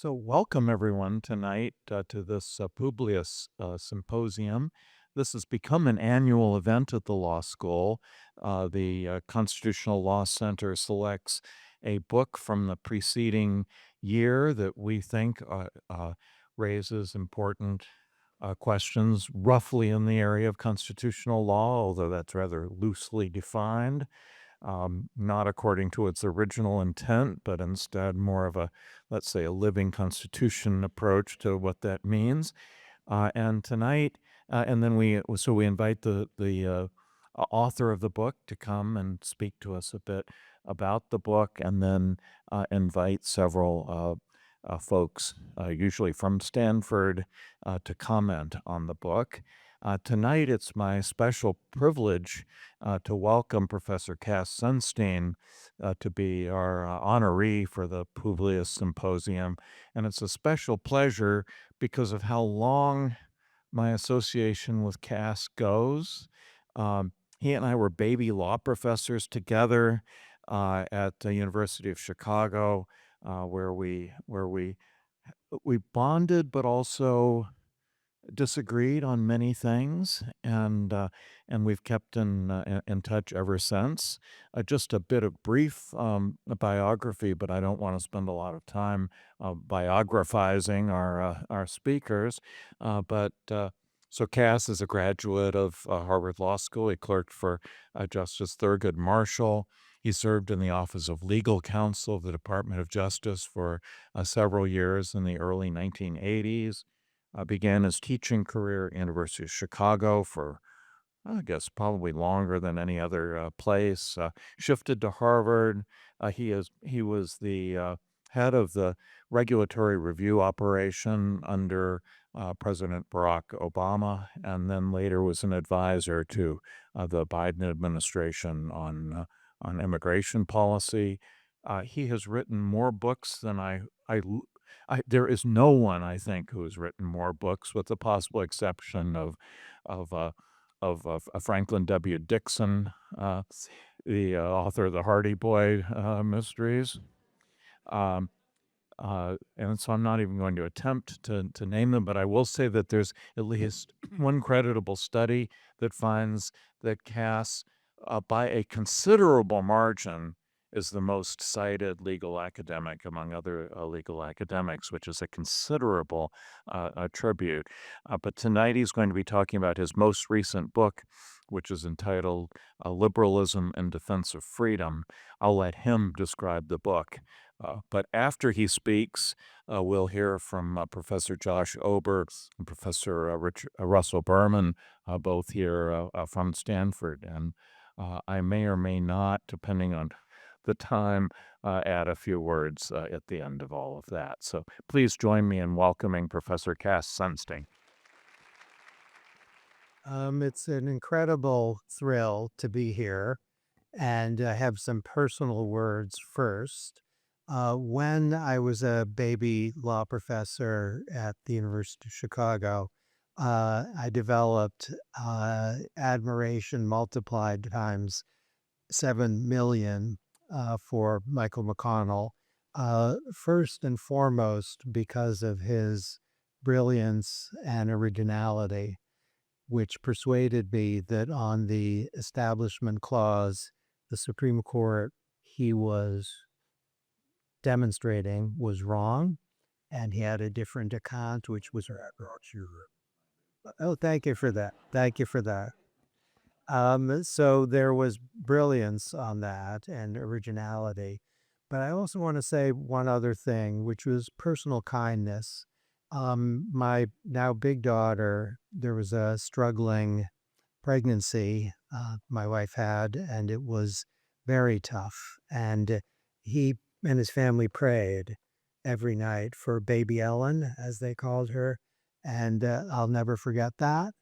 So, welcome everyone tonight to this Publius Symposium. This has become an annual event at the law school. The Constitutional Law Center selects a book from the preceding year that we think raises important questions, roughly in the area of constitutional law, although that's rather loosely defined, not according to its original intent, but instead more of a, let's say, a living constitution approach to what that means. And tonight, and then we invite the author of the book to come and speak to us a bit about the book, and then invite several folks, usually from Stanford, to comment on the book. Tonight, it's my special privilege to welcome Professor Cass Sunstein to be our honoree for the Publius Symposium. And it's a special pleasure because of how long my association with Cass goes. He and I were baby law professors together at the University of Chicago, where we bonded, but also disagreed on many things, and we've kept in touch ever since. Just a bit of brief biography, but I don't want to spend a lot of time biographizing our speakers. So Cass is a graduate of Harvard Law School. He clerked for Justice Thurgood Marshall. He served in the Office of Legal Counsel of the Department of Justice for several years in the early 1980s. Began his teaching career at University of Chicago for, I guess, probably longer than any other place. Shifted to Harvard. He was the head of the regulatory review operation under President Barack Obama, and then later was an advisor to the Biden administration on immigration policy. He has written more books than there is no one, I think, who has written more books, with the possible exception of uh, of Franklin W. Dixon, the author of the Hardy Boy mysteries. Um, and so I'm not even going to attempt to name them, but I will say that there's at least one creditable study that finds that Cass, by a considerable margin, is the most cited legal academic among other legal academics, which is a considerable tribute. But tonight he's going to be talking about his most recent book, which is entitled Liberalism in Defense of Freedom. I'll let him describe the book. But after he speaks, we'll hear from Professor Josh Ober and Professor Russell Berman, both here from Stanford. And I may or may not, depending on the time, add a few words at the end of all of that. So please join me in welcoming Professor Cass Sunstein. It's an incredible thrill to be here, and I have some personal words first. When I was a baby law professor at the University of Chicago, I developed admiration multiplied times 7 million for Michael McConnell, first and foremost because of his brilliance and originality, which persuaded me that on the Establishment Clause, the Supreme Court he was demonstrating was wrong, and he had a different account, which was. Oh, thank you for that. Thank you for that. So there was brilliance on that and originality. But I also want to say one other thing, which was personal kindness. My now big daughter, there was a struggling pregnancy my wife had, and it was very tough. And he and his family prayed every night for baby Ellen, as they called her. And I'll never forget that.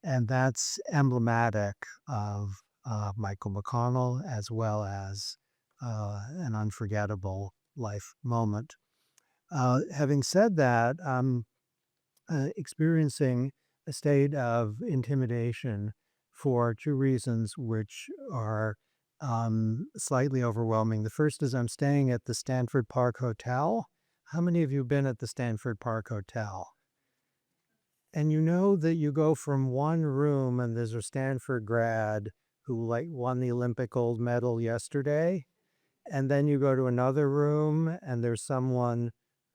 And that's emblematic of Michael McConnell, as well as an unforgettable life moment. Having said that, experiencing a state of intimidation for two reasons, which are slightly overwhelming. The first is I'm staying at the Stanford Park Hotel, How many of you have been at the Stanford Park Hotel? And you know that you go from one room and there's a Stanford grad who like won the Olympic gold medal yesterday, and then you go to another room and there's someone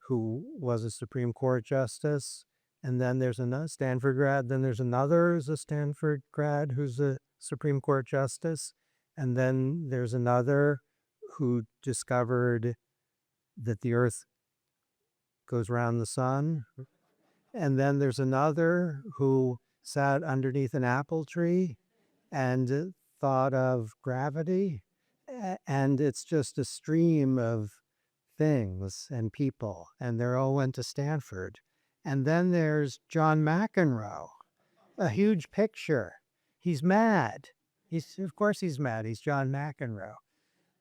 who was a Supreme Court justice, and then there's another Stanford grad, then there's another who's a Stanford grad who's a Supreme Court justice, and then there's another who discovered that the earth goes around the sun. And then there's another who sat underneath an apple tree and thought of gravity. And it's just a stream of things and people, and they all went to Stanford. And then there's John McEnroe, a huge picture. He's mad. Of course he's mad. He's John McEnroe.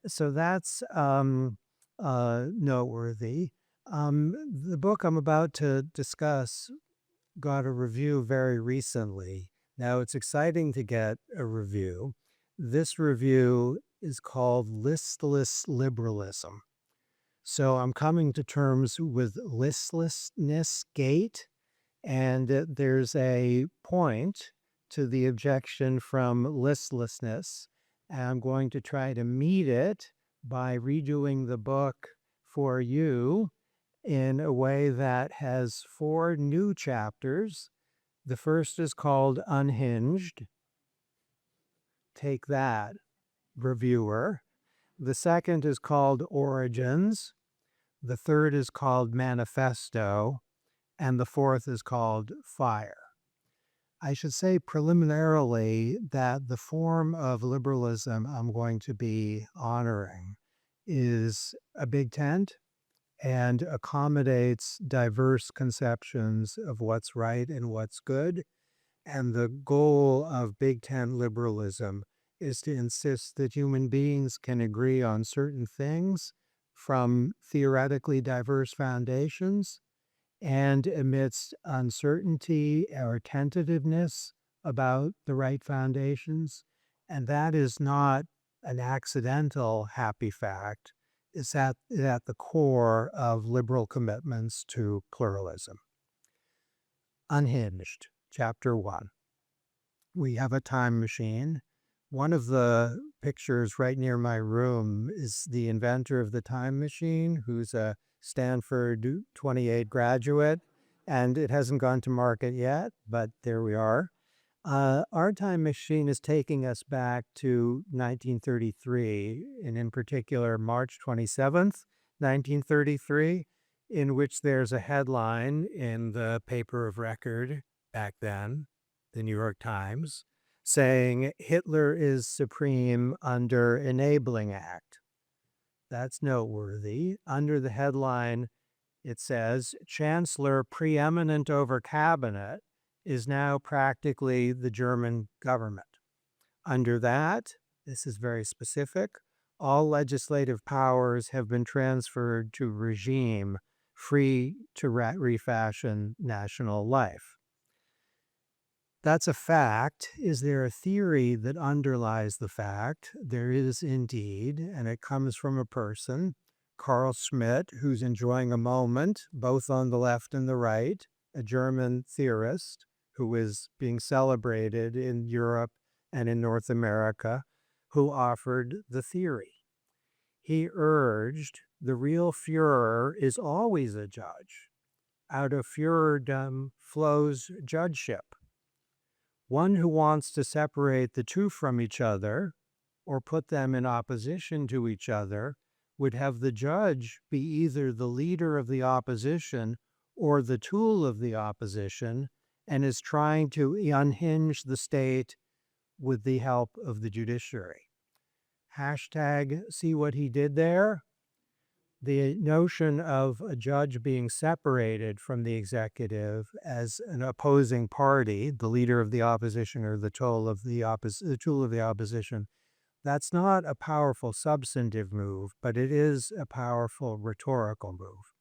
So that's noteworthy. The book I'm about to discuss got a review very recently. Now it's exciting to get a review. This review is called Listless Liberalism. So I'm coming to terms with listlessness gate, and there's a point to the objection from listlessness. And I'm going to try to meet it by redoing the book for you in a way that has 4 new chapters. The first is called Unhinged. Take that, reviewer. The second is called Origins. The third is called Manifesto. And the fourth is called Fire. I should say preliminarily that the form of liberalism I'm going to be honoring is a big tent and accommodates diverse conceptions of what's right and what's good. And the goal of Big Tent liberalism is to insist that human beings can agree on certain things from theoretically diverse foundations, and amidst uncertainty or tentativeness about the right foundations. And that is not an accidental happy fact. It's at the core of liberal commitments to pluralism. Unhinged, Chapter 1. We have a time machine. One of the pictures right near my room is the inventor of the time machine, who's a Stanford 28 graduate, and it hasn't gone to market yet, but there we are. Our time machine is taking us back to 1933, and in particular, March 27th, 1933, in which there's a headline in the paper of record back then, the New York Times, saying Hitler is supreme under Enabling Act. That's noteworthy. Under the headline, it says, Chancellor preeminent over cabinet is now practically the German government. Under that, this is very specific, all legislative powers have been transferred to regime free to refashion national life. That's a fact. Is there a theory that underlies the fact? There is indeed, and it comes from a person, Carl Schmitt, who's enjoying a moment, both on the left and the right, a German theorist who is being celebrated in Europe and in North America, who offered the theory. He urged the real Führer is always a judge. Out of Führerdom flows judgeship. One who wants to separate the two from each other or put them in opposition to each other would have the judge be either the leader of the opposition or the tool of the opposition, and is trying to unhinge the state with the help of the judiciary. Hashtag see what he did there. The notion of a judge being separated from the executive as an opposing party, the leader of the opposition or the tool of the opposition, that's not a powerful substantive move, but it is a powerful rhetorical move.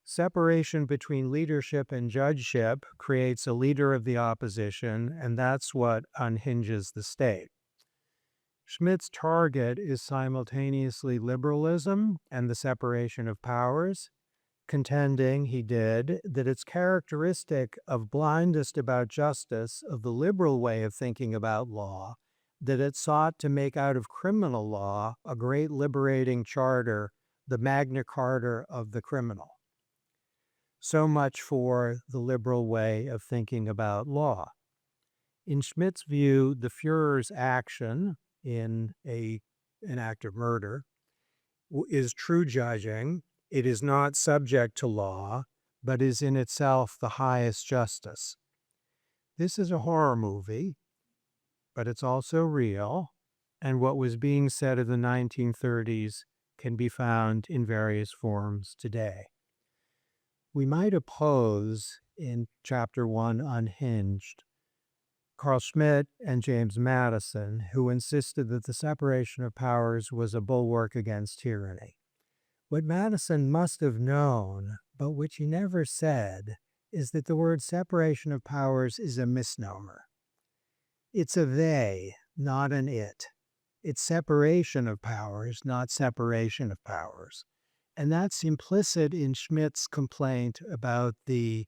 Separation between leadership and judgeship creates a leader of the opposition, and that's what unhinges the state. Schmitt's target is simultaneously liberalism and the separation of powers, contending, he did, that it's characteristic of blindest about justice, of the liberal way of thinking about law, that it sought to make out of criminal law a great liberating charter, the Magna Carta of the criminal. So much for the liberal way of thinking about law. In Schmidt's view, the Führer's action in an act of murder is true judging. It is not subject to law, but is in itself the highest justice. This is a horror movie, but it's also real, and what was being said in the 1930s can be found in various forms today. We might oppose in Chapter 1, Unhinged, Carl Schmitt and James Madison, who insisted that the separation of powers was a bulwark against tyranny. What Madison must have known, but which he never said, is that the word separation of powers is a misnomer. It's a they, not an it. It's separation of powers, not separation of powers. And that's implicit in Schmitt's complaint about the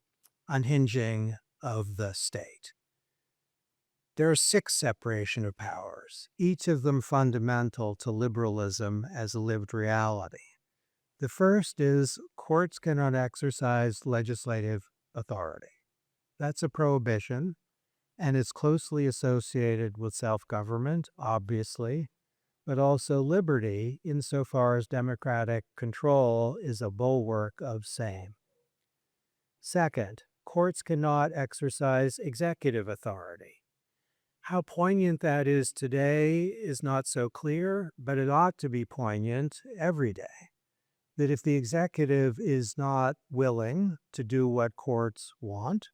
unhinging of the state. There are 6 separation of powers, each of them fundamental to liberalism as a lived reality. The first is courts cannot exercise legislative authority. That's a prohibition, and it's closely associated with self-government, obviously, but also liberty insofar as democratic control is a bulwark of same. Second, courts cannot exercise executive authority. How poignant that is today is not so clear, but it ought to be poignant every day. That if the executive is not willing to do what courts want,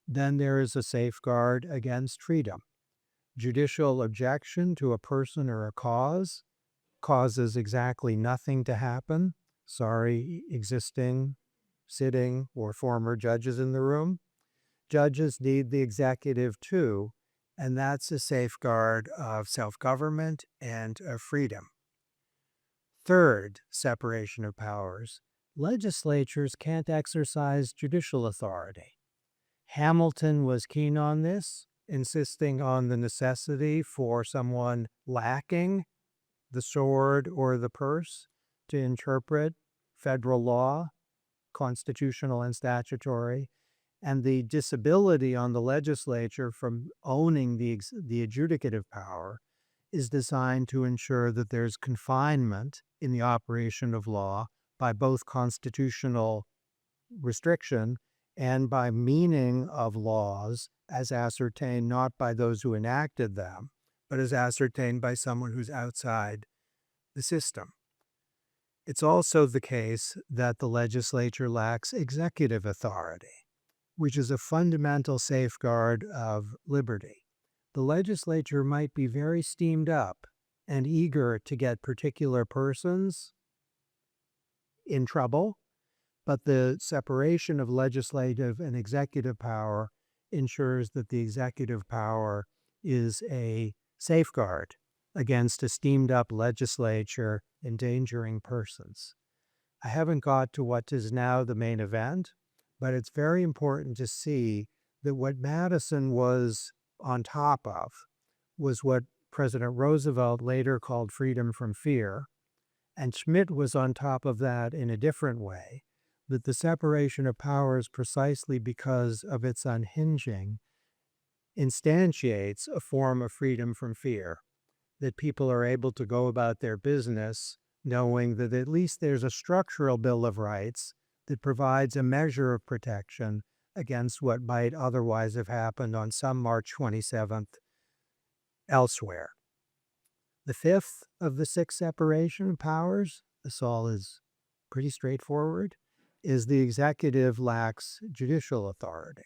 then there is a safeguard against freedom. Judicial objection to a person or a cause causes exactly nothing to happen. Sorry, existing, sitting, or former judges in the room. Judges need the executive too, and that's a safeguard of self-government and of freedom. Third, separation of powers. Legislatures can't exercise judicial authority. Hamilton was keen on this, insisting on the necessity for someone lacking the sword or the purse to interpret federal law, constitutional and statutory, and the disability on the legislature from owning the adjudicative power is designed to ensure that there's confinement in the operation of law by both constitutional restriction and by meaning of laws as ascertained not by those who enacted them, but as ascertained by someone who's outside the system. It's also the case that the legislature lacks executive authority, which is a fundamental safeguard of liberty. The legislature might be very steamed up and eager to get particular persons in trouble, but the separation of legislative and executive power ensures that the executive power is a safeguard against a steamed up legislature endangering persons. I haven't got to what is now the main event, but it's very important to see that what Madison was on top of was what President Roosevelt later called freedom from fear, and Schmitt was on top of that in a different way, that the separation of powers, precisely because of its unhinging, instantiates a form of freedom from fear, that people are able to go about their business knowing that at least there's a structural Bill of Rights that provides a measure of protection against what might otherwise have happened on some March 27th elsewhere. The fifth of the 6 separation of powers, this all is pretty straightforward, is the executive lacks judicial authority.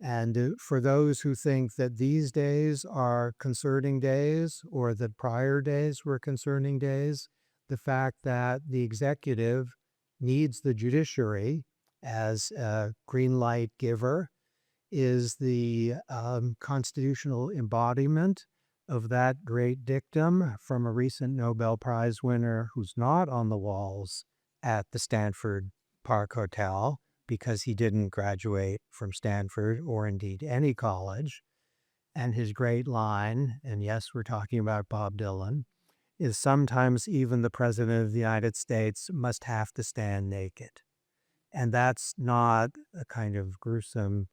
And for those who think that these days are concerning days or that prior days were concerning days, the fact that the executive needs the judiciary as a green light giver is the constitutional embodiment of that great dictum from a recent Nobel Prize winner who's not on the walls at the Stanford Park Hotel because he didn't graduate from Stanford or indeed any college. And his great line, and yes, we're talking about Bob Dylan, is sometimes even the President of the United States must have to stand naked. And that's not a kind of gruesome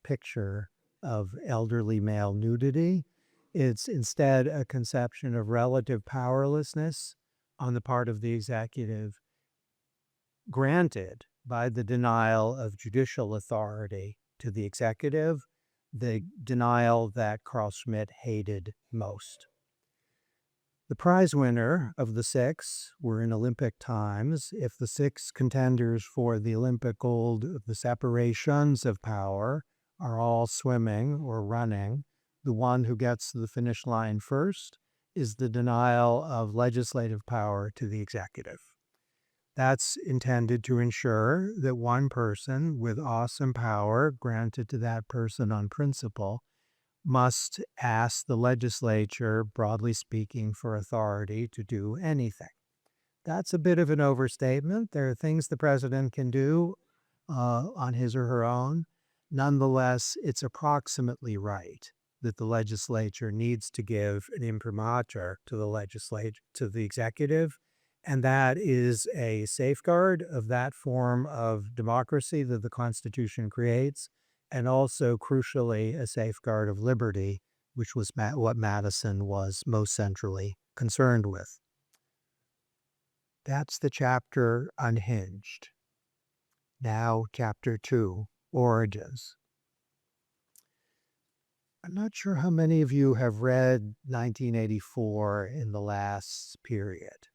picture of elderly male nudity. It's instead a conception of relative powerlessness on the part of the executive, granted by the denial of judicial authority to the executive, the denial that Carl Schmitt hated most. The prize winner of the six were in Olympic times. If the six contenders for the Olympic gold of the separations of power are all swimming or running, the one who gets to the finish line first is the denial of legislative power to the executive. That's intended to ensure that one person with awesome power granted to that person on principle must ask the legislature, broadly speaking, for authority to do anything. That's a bit of an overstatement. There are things the president can do on his or her own. Nonetheless, it's approximately right that the legislature needs to give an imprimatur to the executive, and that is a safeguard of that form of democracy that the Constitution creates, and also, crucially, a safeguard of liberty, which was what Madison was most centrally concerned with. That's the chapter Unhinged. Now, chapter 2, Origins. I'm not sure how many of you have read 1984 in the last period.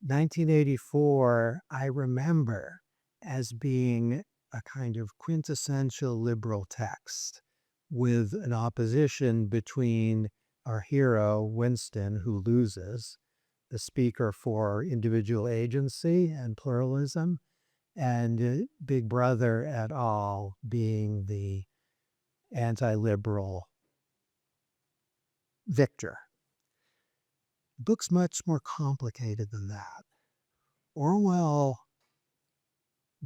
1984, I remember as being a kind of quintessential liberal text with an opposition between our hero, Winston, who loses, the speaker for individual agency and pluralism, and Big Brother et al. Being the anti-liberal victor. The book's much more complicated than that. Orwell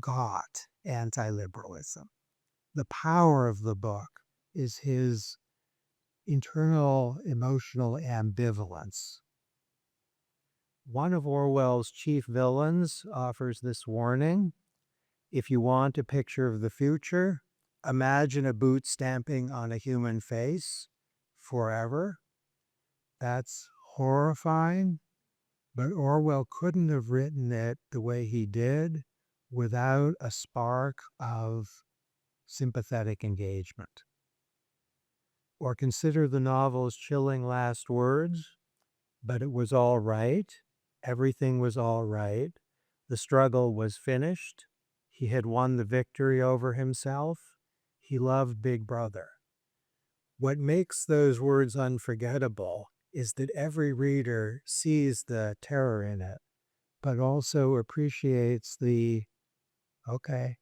got anti-liberalism. The power of the book is his internal emotional ambivalence. One of Orwell's chief villains offers this warning: if you want a picture of the future, imagine a boot stamping on a human face forever. That's horrifying, but Orwell couldn't have written it the way he did without a spark of sympathetic engagement. Or consider the novel's chilling last words: but it was all right. Everything was all right. The struggle was finished. He had won the victory over himself. He loved Big Brother. What makes those words unforgettable is that every reader sees the terror in it, but also appreciates the, okay,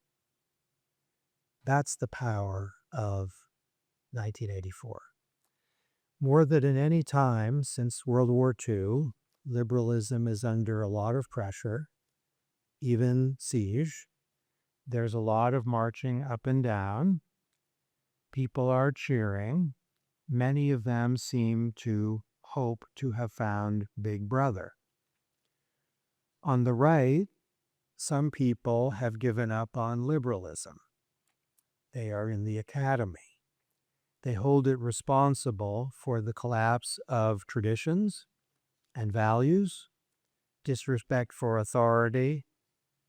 that's the power of 1984. More than at any time since World War II, liberalism is under a lot of pressure, even siege. There's a lot of marching up and down. People are cheering. Many of them seem to hope to have found Big Brother. On the right, some people have given up on liberalism. They are in the academy. They hold it responsible for the collapse of traditions and values, disrespect for authority,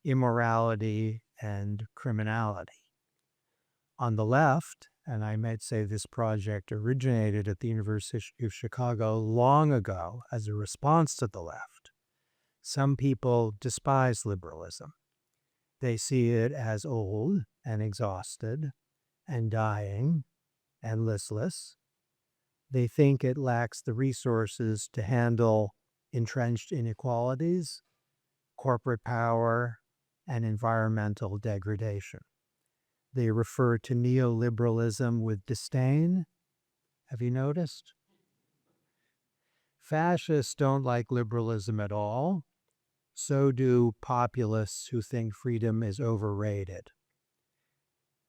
immorality, and criminality. On the left, and I might say this project originated at the University of Chicago long ago as a response to the left, some people despise liberalism. They see it as old and exhausted and dying and listless. They think it lacks the resources to handle entrenched inequalities, corporate power, and environmental degradation. They refer to neoliberalism with disdain. Have you noticed? Fascists don't like liberalism at all. so do populists who think freedom is overrated.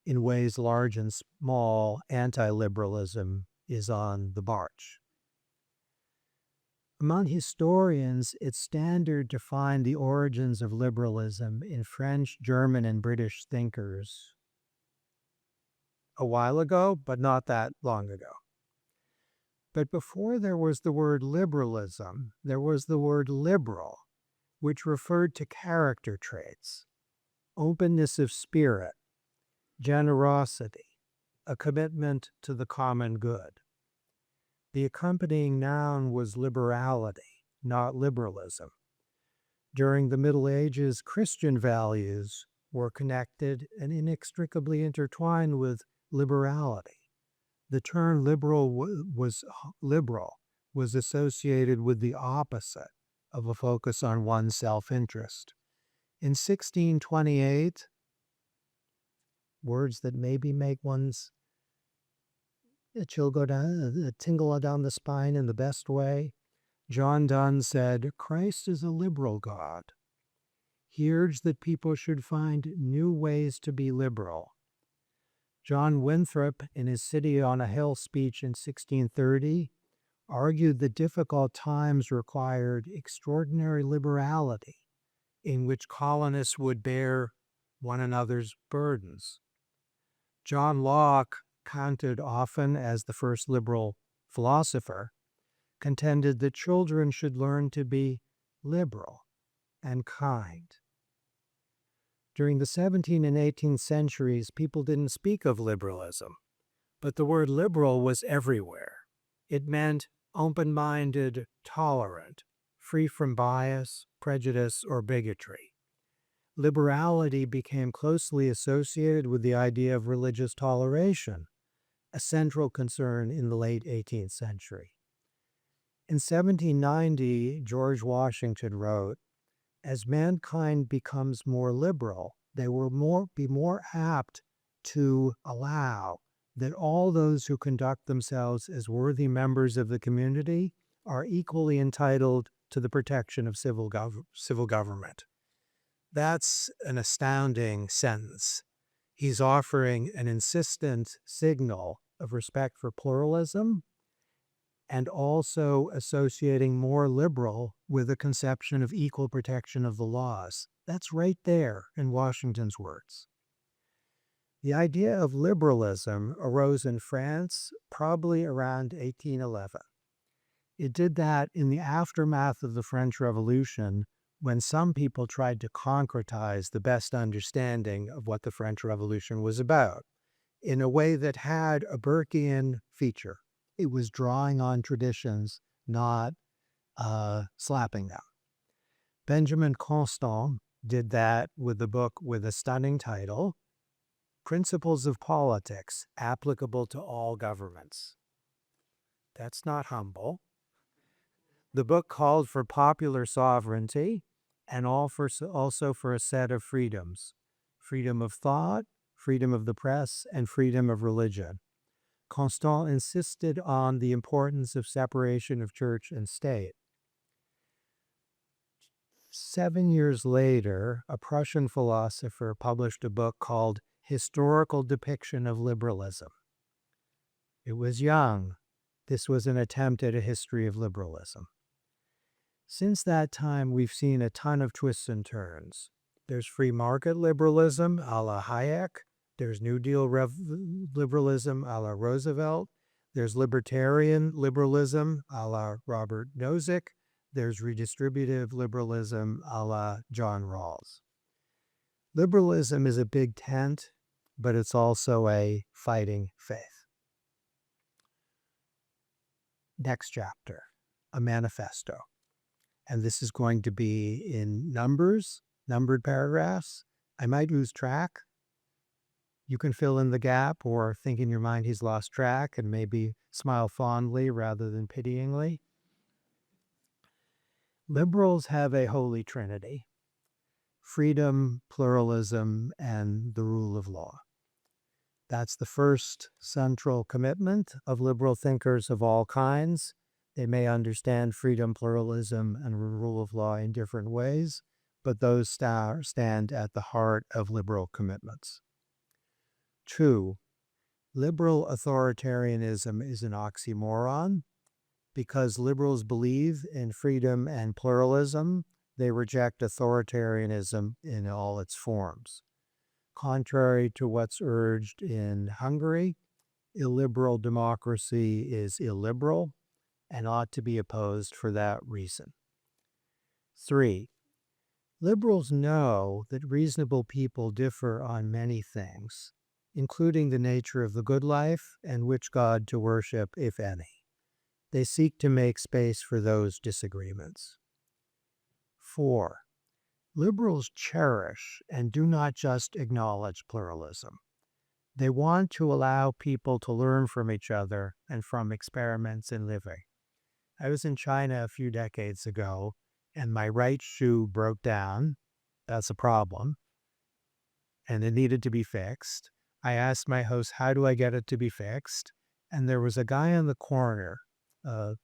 In ways large and small, anti-liberalism is on the march. Among historians, it's standard to find the origins of liberalism in French, German, and British thinkers a while ago, but not that long ago. But before there was the word liberalism, there was the word liberal, which referred to character traits, openness of spirit, generosity, a commitment to the common good. The accompanying noun was liberality, not liberalism. During the Middle Ages, Christian values were connected and inextricably intertwined with liberality. The term liberal was associated with the opposite of a focus on one's self-interest. In 1628, words that maybe make one's a tingle down the spine in the best way, John Donne said, "Christ is a liberal God. He urged that people should find new ways to be liberal." John Winthrop, in his City on a Hill speech in 1630, argued that difficult times required extraordinary liberality in which colonists would bear one another's burdens. John Locke, counted often as the first liberal philosopher, contended that children should learn to be liberal and kind. During the 17th and 18th centuries, people didn't speak of liberalism, but the word liberal was everywhere. It meant open-minded, tolerant, free from bias, prejudice, or bigotry. Liberality became closely associated with the idea of religious toleration, a central concern in the late 18th century. In 1790, George Washington wrote, "As mankind becomes more liberal, they will be more apt to allow that all those who conduct themselves as worthy members of the community are equally entitled to the protection of civil government." That's an astounding sentence. He's offering an insistent signal of respect for pluralism and also associating more liberal with a conception of equal protection of the laws. That's right there in Washington's words. The idea of liberalism arose in France probably around 1811. It did that in the aftermath of the French Revolution, when some people tried to concretize the best understanding of what the French Revolution was about in a way that had a Burkean feature. It was drawing on traditions, not slapping them. Benjamin Constant did that with a book with a stunning title, Principles of Politics Applicable to All Governments. That's not humble. The book called for popular sovereignty and also for a set of freedoms: freedom of thought, freedom of the press, and freedom of religion. Constant insisted on the importance of separation of church and state. 7 years later, a Prussian philosopher published a book called Historical Depiction of Liberalism. It was young. This was an attempt at a history of liberalism. Since that time, we've seen a ton of twists and turns. There's free market liberalism a la Hayek. There's New Deal liberalism a la Roosevelt. There's libertarian liberalism a la Robert Nozick. There's redistributive liberalism a la John Rawls. Liberalism is a big tent, but it's also a fighting faith. Next chapter, a manifesto. And this is going to be in numbered paragraphs. I might lose track. You can fill in the gap or think in your mind he's lost track and maybe smile fondly rather than pityingly. Liberals have a holy trinity: freedom, pluralism, and the rule of law. That's the first central commitment of liberal thinkers of all kinds. They may understand freedom, pluralism, and rule of law in different ways, but those stand at the heart of liberal commitments. 2. Liberal authoritarianism is an oxymoron. Because liberals believe in freedom and pluralism, they reject authoritarianism in all its forms. Contrary to what's urged in Hungary, illiberal democracy is illiberal and ought to be opposed for that reason. 3. Liberals know that reasonable people differ on many things, including the nature of the good life and which God to worship, if any. They seek to make space for those disagreements. 4. Liberals cherish and do not just acknowledge pluralism. They want to allow people to learn from each other and from experiments in living. I was in China a few decades ago, and my right shoe broke down. That's a problem, and it needed to be fixed. I asked my host, how do I get it to be fixed? And there was a guy on the corner, a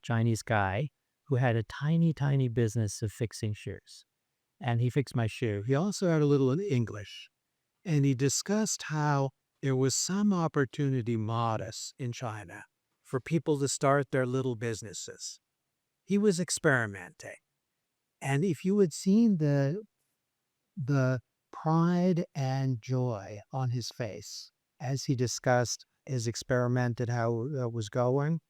Chinese guy, who had a tiny, tiny business of fixing shoes. And he fixed my shoe. He also had a little in English. And he discussed how there was some opportunity modest in China for people to start their little businesses. He was experimenting. And if you had seen the pride and joy on his face as he discussed his experiment and how it was going,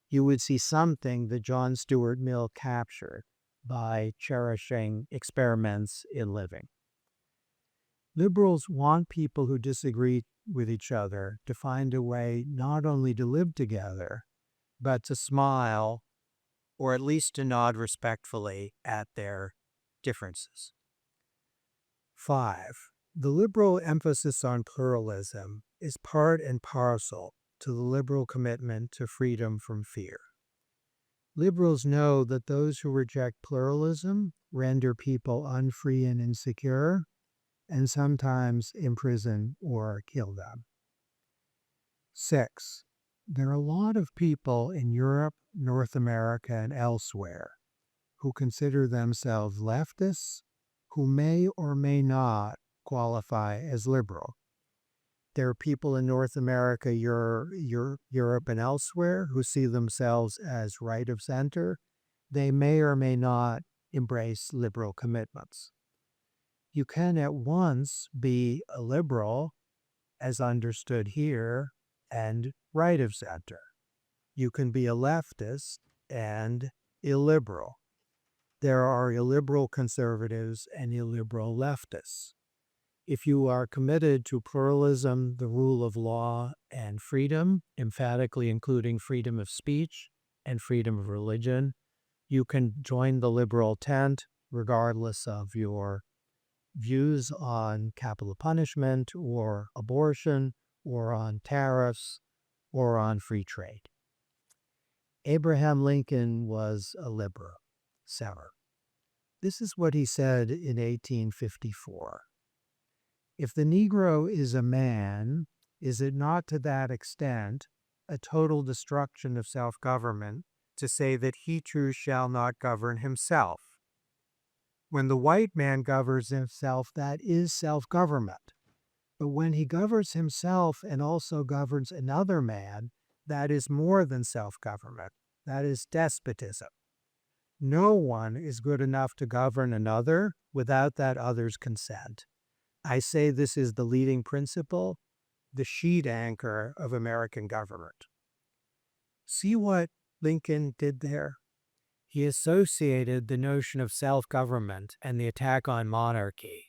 you would see something that John Stuart Mill captured by cherishing experiments in living. Liberals want people who disagree with each other to find a way not only to live together, but to smile or at least to nod respectfully at their differences. 5. The liberal emphasis on pluralism is part and parcel to the liberal commitment to freedom from fear. Liberals know that those who reject pluralism render people unfree and insecure, and sometimes imprison or kill them. 6. There are a lot of people in Europe, North America, and elsewhere who consider themselves leftists who may or may not qualify as liberal. There are people in North America, Europe, and elsewhere who see themselves as right of center. They may or may not embrace liberal commitments. You can at once be a liberal, as understood here, and right of center. You can be a leftist and illiberal. There are illiberal conservatives and illiberal leftists. If you are committed to pluralism, the rule of law, and freedom, emphatically including freedom of speech and freedom of religion, you can join the liberal tent regardless of your views on capital punishment or abortion or on tariffs or on free trade. Abraham Lincoln was a liberal, sever. This is what he said in 1854. If the Negro is a man, is it not to that extent a total destruction of self-government to say that he too shall not govern himself? When the white man governs himself, that is self-government. But when he governs himself and also governs another man, that is more than self-government. That is despotism. No one is good enough to govern another without that other's consent. I say this is the leading principle, the sheet anchor of American government. See what Lincoln did there? He associated the notion of self-government and the attack on monarchy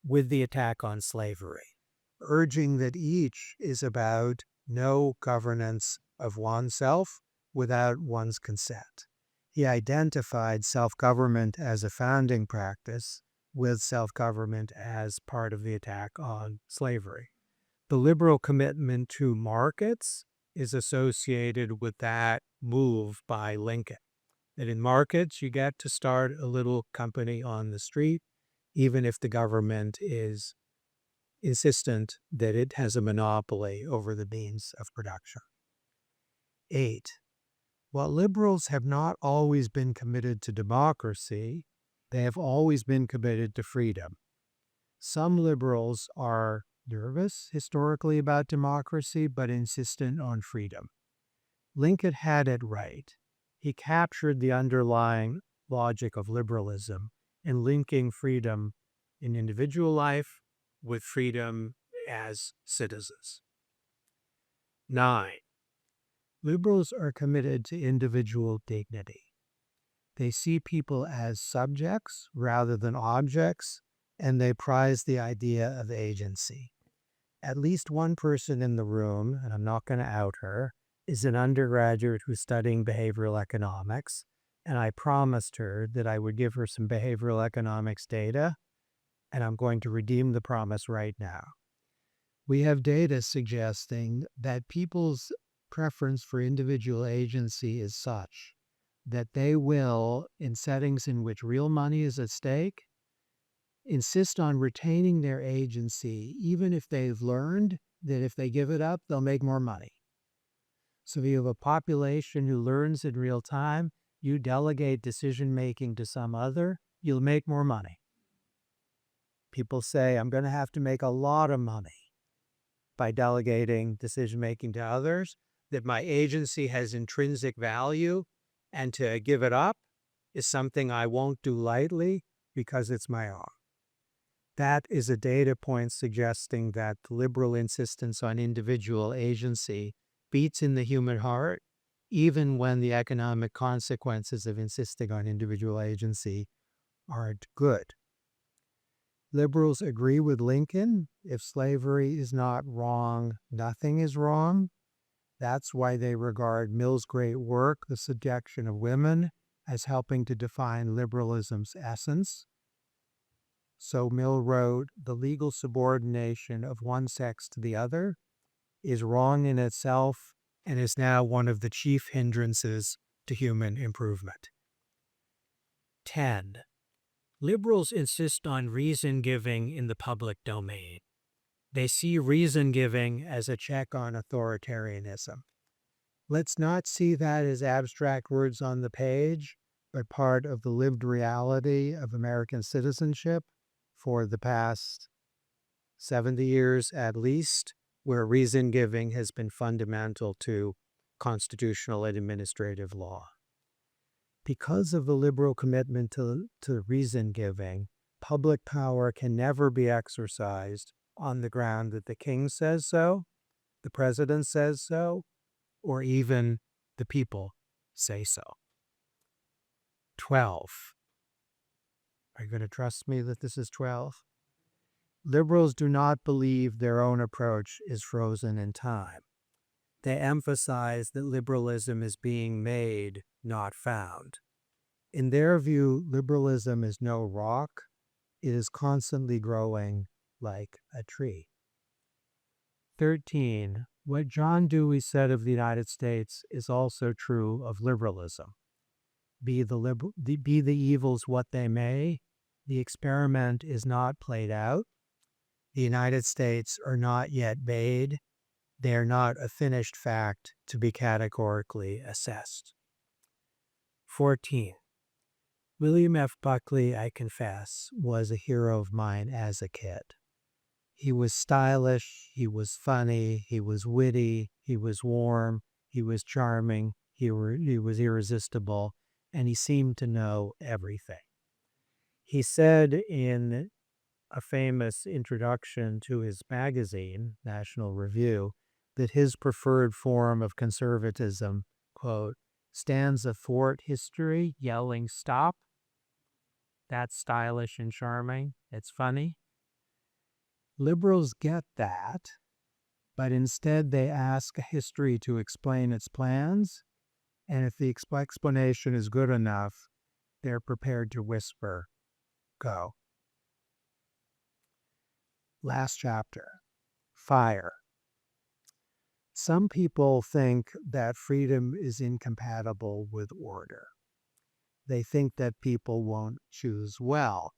with the attack on slavery, urging that each is about no governance of oneself without one's consent. He identified self-government as a founding practice with self-government as part of the attack on slavery. The liberal commitment to markets is associated with that move by Lincoln. That in markets, you get to start a little company on the street, even if the government is insistent that it has a monopoly over the means of production. 8. While liberals have not always been committed to democracy, They have always been committed to freedom. Some liberals are nervous historically about democracy, but insistent on freedom. Lincoln had it right. He captured the underlying logic of liberalism in linking freedom in individual life with freedom as citizens. 9. Liberals are committed to individual dignity. They see people as subjects rather than objects, and they prize the idea of agency. At least one person in the room, and I'm not going to out her, is an undergraduate who's studying behavioral economics, and I promised her that I would give her some behavioral economics data, and I'm going to redeem the promise right now. We have data suggesting that people's preference for individual agency is such that they will, in settings in which real money is at stake, insist on retaining their agency, even if they've learned that if they give it up, they'll make more money. So if you have a population who learns in real time, you delegate decision-making to some other, you'll make more money. People say, I'm going to have to make a lot of money by delegating decision-making to others, that my agency has intrinsic value, and to give it up is something I won't do lightly because it's my own. That is a data point suggesting that the liberal insistence on individual agency beats in the human heart, even when the economic consequences of insisting on individual agency aren't good. Liberals agree with Lincoln. If slavery is not wrong, nothing is wrong. That's why they regard Mill's great work, The Subjection of Women, as helping to define liberalism's essence. So Mill wrote, the legal subordination of one sex to the other is wrong in itself and is now one of the chief hindrances to human improvement. 10. Liberals insist on reason giving in the public domain. They see reason giving as a check on authoritarianism. Let's not see that as abstract words on the page, but part of the lived reality of American citizenship for the past 70 years at least, where reason giving has been fundamental to constitutional and administrative law. Because of the liberal commitment to reason giving, public power can never be exercised on the ground that the king says so, the president says so, or even the people say so. 12. Are you going to trust me that this is 12? Liberals do not believe their own approach is frozen in time. They emphasize that liberalism is being made, not found. In their view, liberalism is no rock. It is constantly growing like a tree. 13. What John Dewey said of the United States is also true of liberalism. Be the evils what they may, the experiment is not played out. The United States are not yet made. They are not a finished fact to be categorically assessed. 14. William F. Buckley, I confess, was a hero of mine as a kid. He was stylish, he was funny, he was witty, he was warm, he was charming, he was irresistible, and he seemed to know everything. He said in a famous introduction to his magazine, National Review, that his preferred form of conservatism, quote, stands athwart history yelling stop. That's stylish and charming. It's funny. Liberals get that, but instead they ask history to explain its plans, and if the explanation is good enough, they're prepared to whisper, go. Last chapter, fire. Some people think that freedom is incompatible with order. They think that people won't choose well.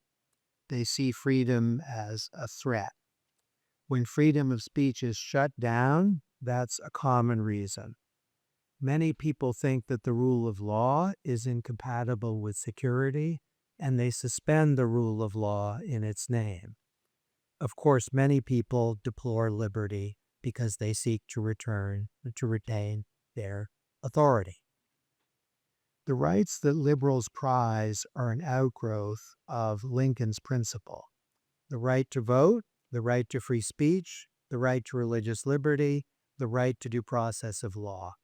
They see freedom as a threat. When freedom of speech is shut down, that's a common reason. Many people think that the rule of law is incompatible with security, and they suspend the rule of law in its name. Of course, many people deplore liberty because they seek to retain their authority. The rights that liberals prize are an outgrowth of Lincoln's principle: the right to vote, the right to free speech, the right to religious liberty, the right to due process of law.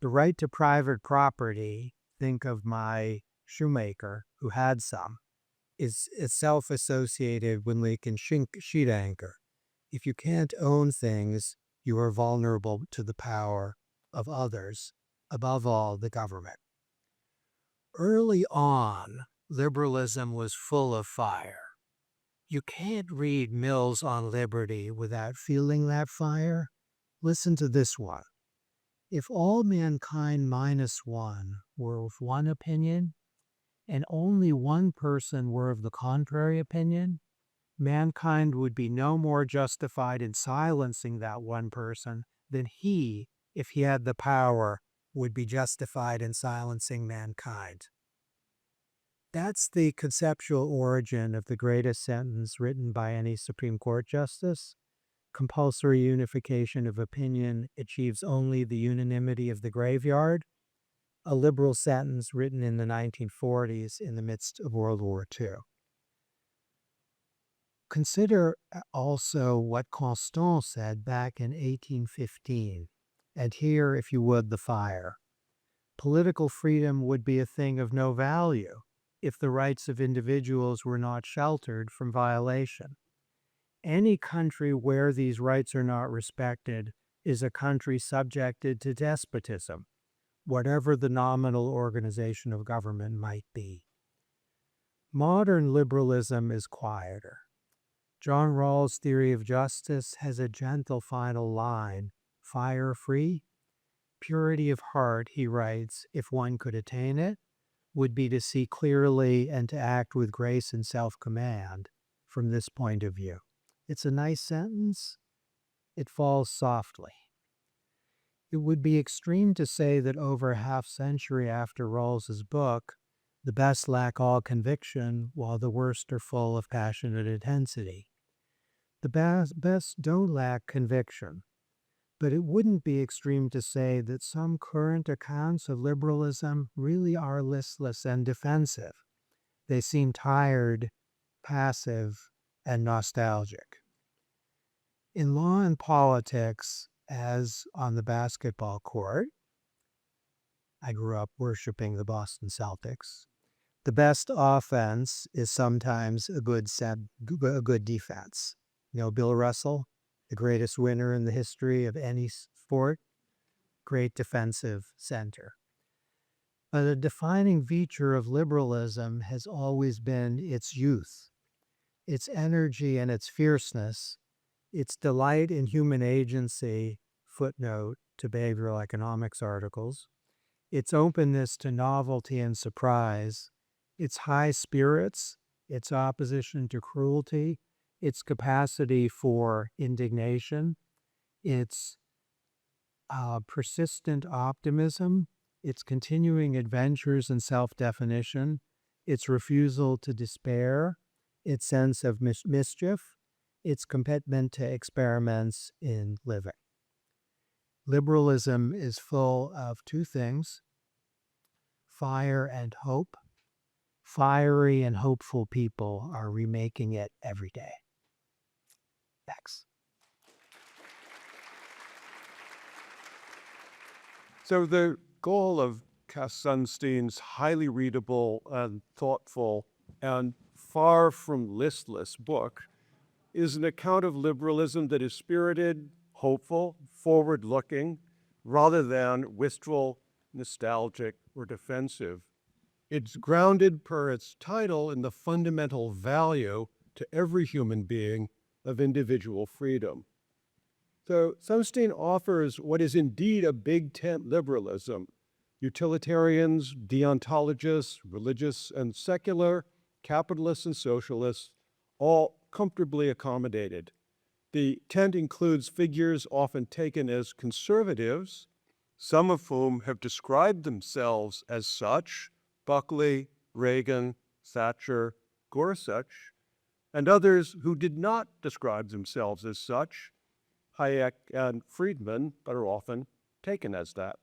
The right to private property, think of my shoemaker who had some, is itself associated with Lincoln's sheet anchor. If you can't own things, you are vulnerable to the power of others, above all, the government. Early on, liberalism was full of fire. You can't read Mill's On Liberty without feeling that fire. Listen to this one. If all mankind minus one were of one opinion, and only one person were of the contrary opinion, mankind would be no more justified in silencing that one person than he, if he had the power, would be justified in silencing mankind. That's the conceptual origin of the greatest sentence written by any Supreme Court justice. Compulsory unification of opinion achieves only the unanimity of the graveyard, a liberal sentence written in the 1940s in the midst of World War II. Consider also what Constant said back in 1815, and here, if you would, the fire. Political freedom would be a thing of no value if the rights of individuals were not sheltered from violation. Any country where these rights are not respected is a country subjected to despotism, whatever the nominal organization of government might be. Modern liberalism is quieter. John Rawls' theory of justice has a gentle final line: fire free. Purity of heart, he writes, if one could attain it, would be to see clearly and to act with grace and self-command from this point of view. It's a nice sentence. It falls softly. It would be extreme to say that over a half-century after Rawls's book, the best lack all conviction, while the worst are full of passionate intensity. The best don't lack conviction, but it wouldn't be extreme to say that some current accounts of liberalism really are listless and defensive. They seem tired, passive, and nostalgic. In law and politics, as on the basketball court, I grew up worshiping the Boston Celtics. The best offense is sometimes a good defense. You know, Bill Russell, the greatest winner in the history of any sport, great defensive center. But a defining feature of liberalism has always been its youth, its energy and its fierceness, its delight in human agency, footnote to behavioral economics articles, its openness to novelty and surprise, its high spirits, its opposition to cruelty, its capacity for indignation, its persistent optimism, its continuing adventures in self-definition, its refusal to despair, its sense of mischief, its commitment to experiments in living. Liberalism is full of two things: fire and hope. Fiery and hopeful people are remaking it every day. Thanks. So the goal of Cass Sunstein's highly readable and thoughtful and far from listless book is an account of liberalism that is spirited, hopeful, forward-looking, rather than wistful, nostalgic, or defensive. It's grounded per its title in the fundamental value to every human being of individual freedom. So Sunstein offers what is indeed a big tent liberalism: utilitarians, deontologists, religious and secular, capitalists and socialists, all comfortably accommodated. The tent includes figures often taken as conservatives, some of whom have described themselves as such: Buckley, Reagan, Thatcher, Gorsuch, and others who did not describe themselves as such, Hayek and Friedman, but are often taken as that,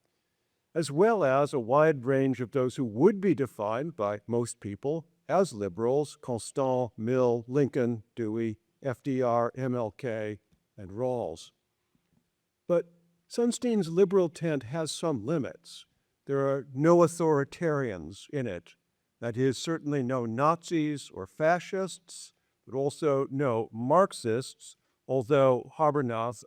as well as a wide range of those who would be defined by most people as liberals: Constant, Mill, Lincoln, Dewey, FDR, MLK, and Rawls. But Sunstein's liberal tent has some limits. There are no authoritarians in it. That is, certainly no Nazis or fascists, but also no Marxists, although Habermas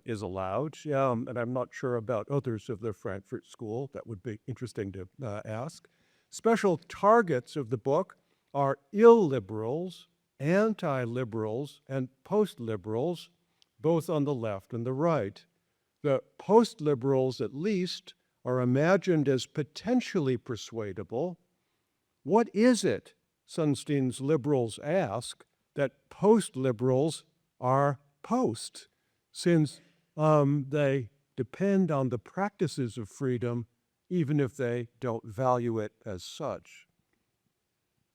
is allowed, and I'm not sure about others of the Frankfurt School. That would be interesting to ask. Special targets of the book are illiberals, anti-liberals, and post-liberals, both on the left and the right. The post-liberals, at least, are imagined as potentially persuadable. What is it, Sunstein's liberals ask, that post-liberals are post, since they depend on the practices of freedom, even if they don't value it as such?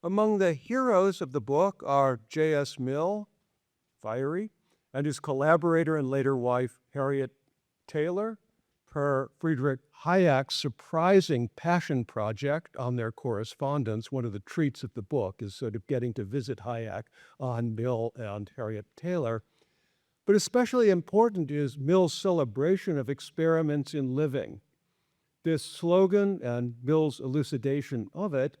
Among the heroes of the book are J.S. Mill, fiery, and his collaborator and later wife, Harriet Taylor, per Friedrich Hayek's surprising passion project on their correspondence. One of the treats of the book is sort of getting to visit Hayek on Mill and Harriet Taylor. But especially important is Mill's celebration of experiments in living. This slogan and Mill's elucidation of it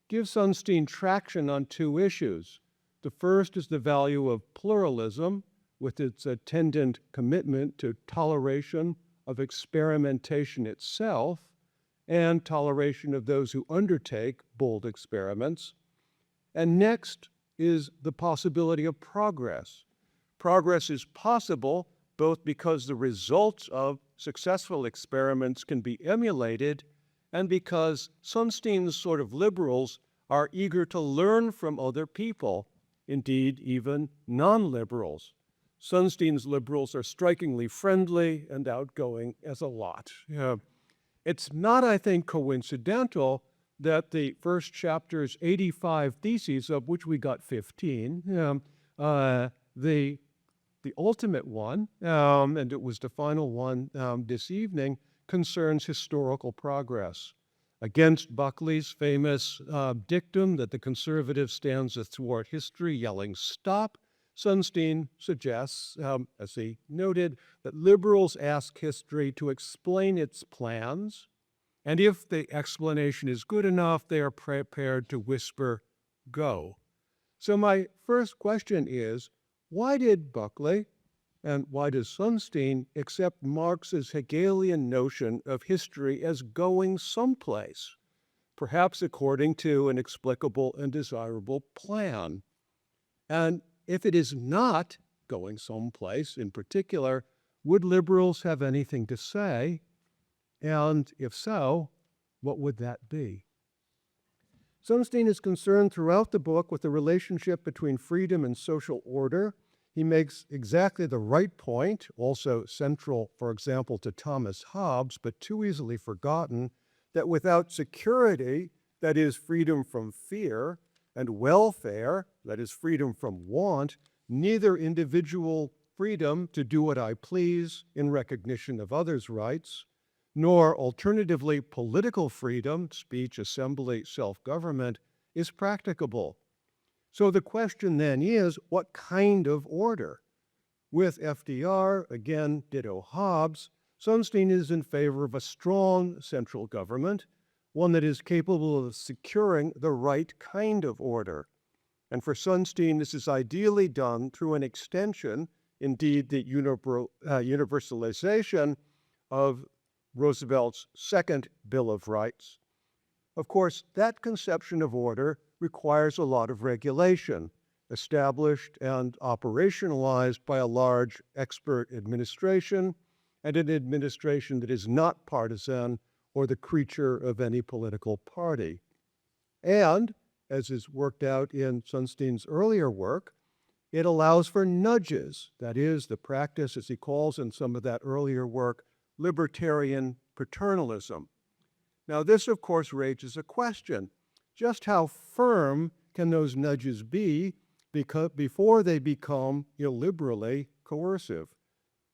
gives Sunstein traction on two issues. The first is the value of pluralism, with its attendant commitment to toleration of experimentation itself and toleration of those who undertake bold experiments. And next is the possibility of progress. Progress is possible both because the results of successful experiments can be emulated and because Sunstein's sort of liberals are eager to learn from other people, indeed even non-liberals. Sunstein's liberals are strikingly friendly and outgoing as a lot. It's not, I think, coincidental that the first chapter's 85 theses, of which we got 15, the ultimate one, and it was the final one this evening, concerns historical progress. Against Buckley's famous dictum that the conservative stands athwart history, yelling "stop," Sunstein suggests, as he noted, that liberals ask history to explain its plans, and if the explanation is good enough, they are prepared to whisper, "Go." So my first question is, why did Buckley, and why does Sunstein, accept Marx's Hegelian notion of history as going someplace, perhaps according to an explicable and desirable plan? And if it is not going someplace in particular, would liberals have anything to say? And if so, what would that be? Sunstein is concerned throughout the book with the relationship between freedom and social order. He makes exactly the right point, also central, for example, to Thomas Hobbes, but too easily forgotten, that without security, that is freedom from fear, and welfare, that is freedom from want, neither individual freedom to do what I please in recognition of others' rights, nor alternatively political freedom, speech, assembly, self-government, is practicable. So the question then is, what kind of order? With FDR, again, ditto Hobbes, Sunstein is in favor of a strong central government, one that is capable of securing the right kind of order. And for Sunstein, this is ideally done through an extension, indeed the universalization of Roosevelt's second Bill of Rights. Of course, that conception of order requires a lot of regulation, established and operationalized by a large expert administration, and an administration that is not partisan or the creature of any political party. And, as is worked out in Sunstein's earlier work, it allows for nudges, that is, the practice, as he calls in some of that earlier work, libertarian paternalism. Now, this, of course, raises a question. just how firm can those nudges be before they become illiberally coercive?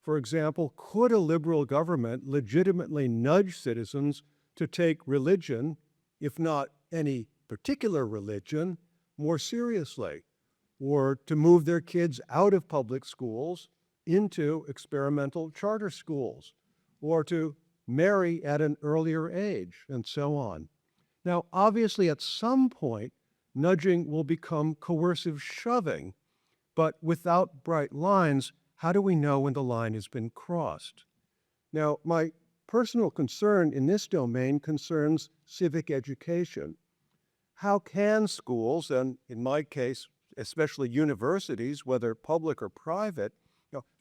For example, could a liberal government legitimately nudge citizens to take religion, if not any particular religion, more seriously, or to move their kids out of public schools into experimental charter schools, or to marry at an earlier age, and so on? Now, obviously, at some point, nudging will become coercive shoving, but without bright lines, how do we know when the line has been crossed? Now, my personal concern in this domain concerns civic education. How can schools, and in my case, especially universities, whether public or private,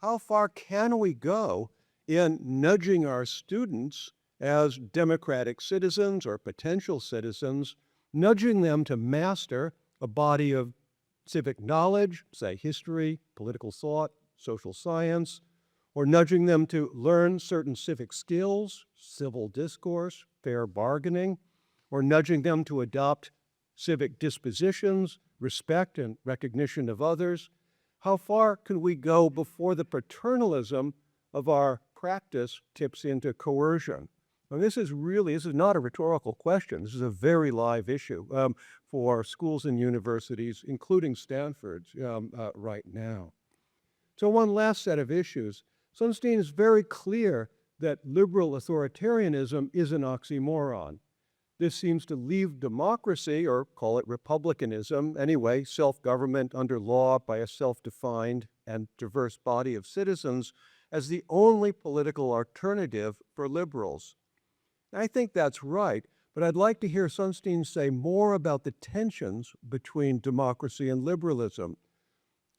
how far can we go in nudging our students as democratic citizens or potential citizens, nudging them to master a body of civic knowledge, say history, political thought, social science, or nudging them to learn certain civic skills, civil discourse, fair bargaining, or nudging them to adopt civic dispositions, respect and recognition of others? How far can we go before the paternalism of our practice tips into coercion? And this is not a rhetorical question. This is a very live issue for schools and universities, including Stanford's right now. So one last set of issues. Sunstein is very clear that liberal authoritarianism is an oxymoron. This seems to leave democracy, or call it republicanism, anyway, self-government under law by a self-defined and diverse body of citizens, as the only political alternative for liberals. I think that's right, but I'd like to hear Sunstein say more about the tensions between democracy and liberalism.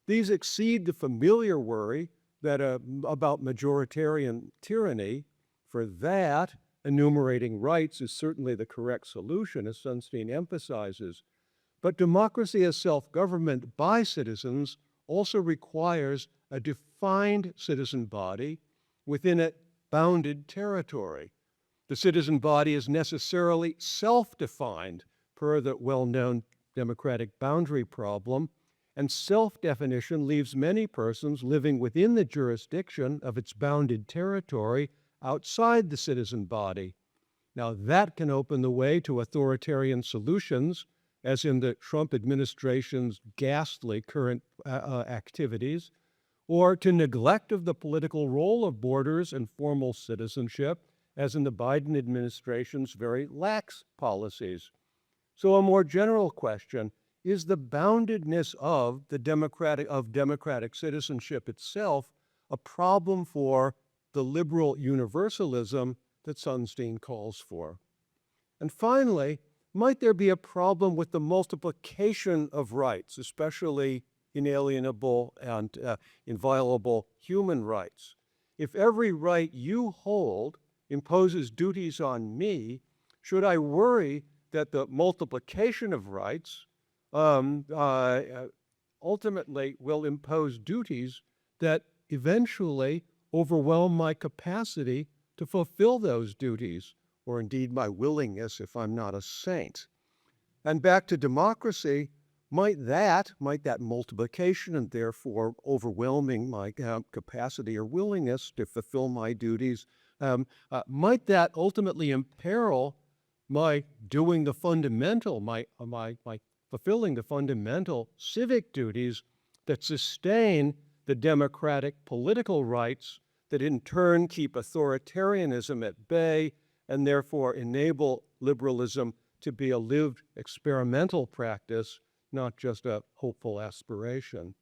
These exceed the familiar worry that about majoritarian tyranny. For that, enumerating rights is certainly the correct solution, as Sunstein emphasizes. But democracy as self-government by citizens also requires a defined citizen body within a bounded territory. The citizen body is necessarily self-defined per the well-known democratic boundary problem, and self-definition leaves many persons living within the jurisdiction of its bounded territory outside the citizen body. Now, that can open the way to authoritarian solutions, as in the Trump administration's ghastly current activities, or to neglect of the political role of borders and formal citizenship, as in the Biden administration's very lax policies. So a more general question, is the boundedness of democratic citizenship itself a problem for the liberal universalism that Sunstein calls for? And finally, might there be a problem with the multiplication of rights, especially inalienable and inviolable human rights? If every right you hold imposes duties on me, should I worry that the multiplication of rights ultimately will impose duties that eventually overwhelm my capacity to fulfill those duties, or indeed my willingness if I'm not a saint? And back to democracy, might that multiplication and therefore overwhelming my capacity or willingness to fulfill my duties, might that ultimately imperil my doing the fundamental, my fulfilling the fundamental civic duties that sustain the democratic political rights that in turn keep authoritarianism at bay and therefore enable liberalism to be a lived experimental practice, not just a hopeful aspiration?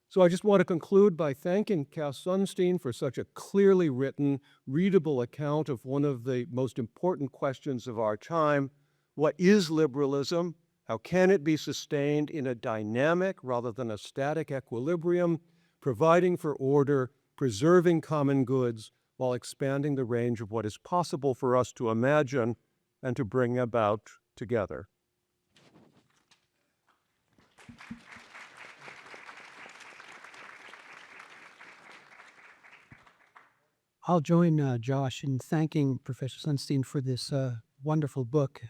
So I just want to conclude by thanking Cass Sunstein for such a clearly written, readable account of one of the most important questions of our time. What is liberalism? How can it be sustained in a dynamic rather than a static equilibrium, providing for order, preserving common goods, while expanding the range of what is possible for us to imagine and to bring about together? I'll join Josh in thanking Professor Sunstein for this wonderful book.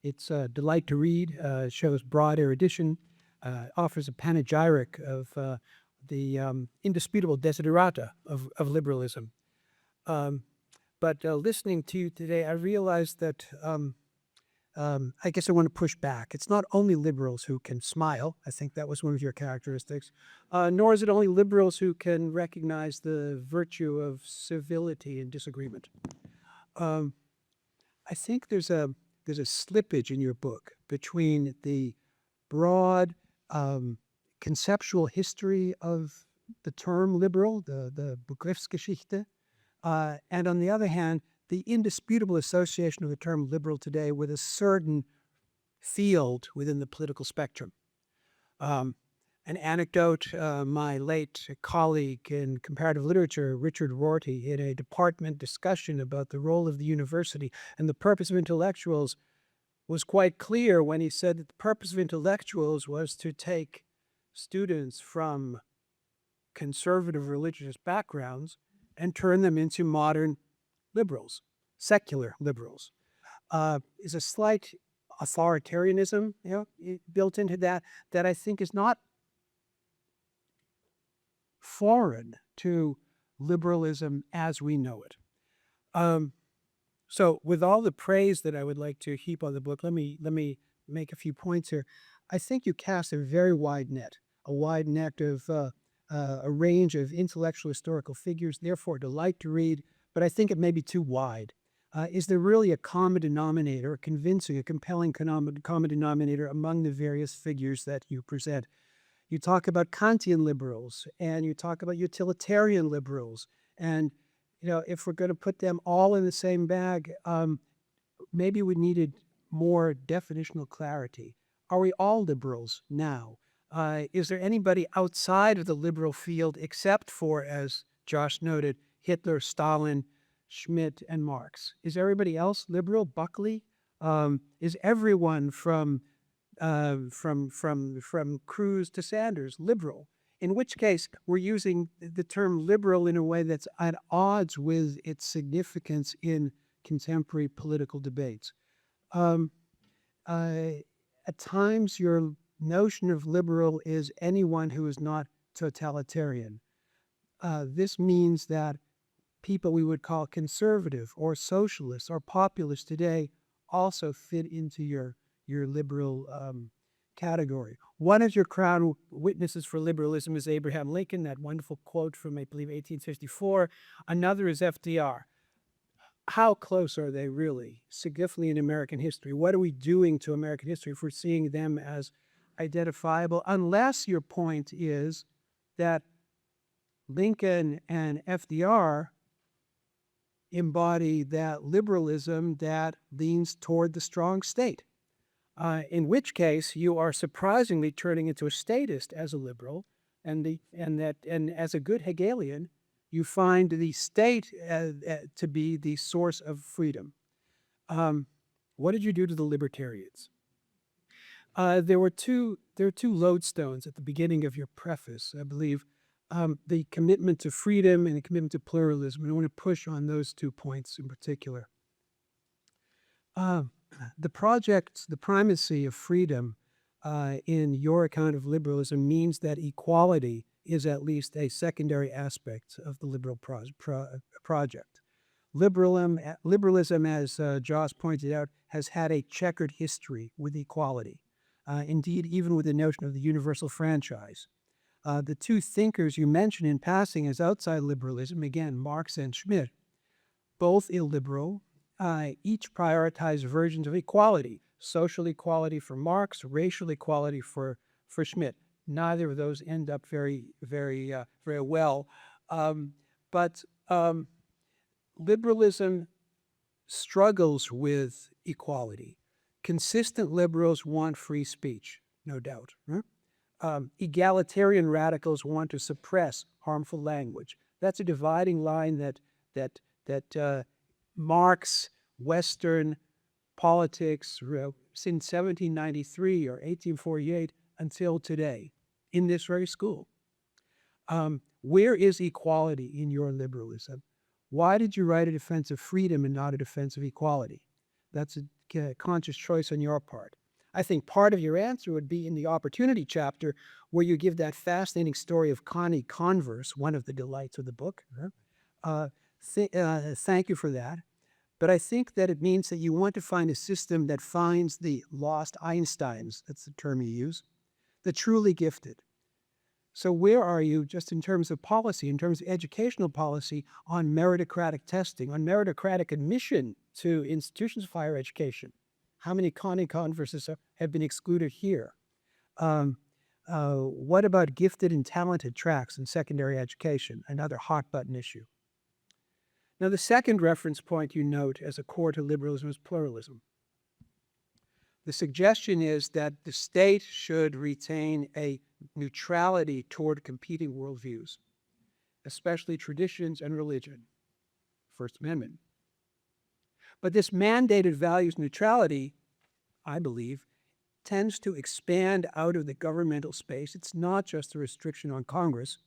It's a delight to read, shows broad erudition, offers a panegyric of the indisputable desiderata of liberalism. But listening to you today, I realized that I guess I want to push back. It's not only liberals who can smile. I think that was one of your characteristics. Nor is it only liberals who can recognize the virtue of civility and disagreement. I think there's a slippage in your book between the broad conceptual history of the term liberal, the Begriffsgeschichte, and on the other hand, the indisputable association of the term liberal today with a certain field within the political spectrum. An anecdote, my late colleague in comparative literature, Richard Rorty, in a department discussion about the role of the university and the purpose of intellectuals, was quite clear when he said that the purpose of intellectuals was to take students from conservative religious backgrounds and turn them into modern liberals, secular liberals. Is a slight authoritarianism, built into that I think is not foreign to liberalism as we know it. So with all the praise that I would like to heap on the book, let me make a few points here. I think you cast a very wide net, of a range of intellectual historical figures, therefore a delight to read, but I think it may be too wide. Is there really a common denominator, a convincing, a compelling common denominator among the various figures that you present? You talk about Kantian liberals, and you talk about utilitarian liberals, and if we're going to put them all in the same bag, maybe we needed more definitional clarity. Are we all liberals now? Is there anybody outside of the liberal field except for, as Josh noted, Hitler, Stalin, Schmidt, and Marx? Is everybody else liberal? Buckley? Is everyone from Cruz to Sanders liberal? In which case, we're using the term liberal in a way that's at odds with its significance in contemporary political debates. At times, your notion of liberal is anyone who is not totalitarian. This means that people we would call conservative or socialist or populist today also fit into your liberal category. One of your crown witnesses for liberalism is Abraham Lincoln, that wonderful quote from, I believe, 1854. Another is FDR. How close are they really, significantly in American history? What are we doing to American history if we're seeing them as identifiable? Unless your point is that Lincoln and FDR embody that liberalism that leans toward the strong state. In which case, you are surprisingly turning into a statist as a liberal, and as a good Hegelian, you find the state to be the source of freedom. What did you do to the libertarians? There were two lodestones at the beginning of your preface, I believe. The commitment to freedom and the commitment to pluralism. And I want to push on those 2 points in particular. The primacy of freedom in your account of liberalism means that equality is at least a secondary aspect of the liberal project. Liberalism, as Joss pointed out, has had a checkered history with equality. Indeed, even with the notion of the universal franchise. The two thinkers you mentioned in passing as outside liberalism, again, Marx and Schmidt, both illiberal, each prioritized versions of equality. Social equality for Marx, racial equality for Schmidt. Neither of those end up very well. But liberalism struggles with equality. Consistent liberals want free speech, no doubt. Right? Egalitarian radicals want to suppress harmful language. That's a dividing line that marks Western politics since 1793 or 1848 until today in this very school. Where is equality in your liberalism? Why did you write a defense of freedom and not a defense of equality? That's conscious choice on your part. I think part of your answer would be in the opportunity chapter, where you give that fascinating story of Connie Converse, one of the delights of the book. Thank you for that. But I think that it means that you want to find a system that finds the lost Einsteins, that's the term you use, the truly gifted. So where are you, just in terms of policy, in terms of educational policy, on meritocratic testing, on meritocratic admission to institutions of higher education? How many Connie Converses have been excluded here? What about gifted and talented tracks in secondary education? Another hot button issue. Now, the second reference point you note as a core to liberalism is pluralism. The suggestion is that the state should retain a neutrality toward competing worldviews, especially traditions and religion, First Amendment. But this mandated values neutrality, I believe, tends to expand out of the governmental space. It's not just a restriction on Congress,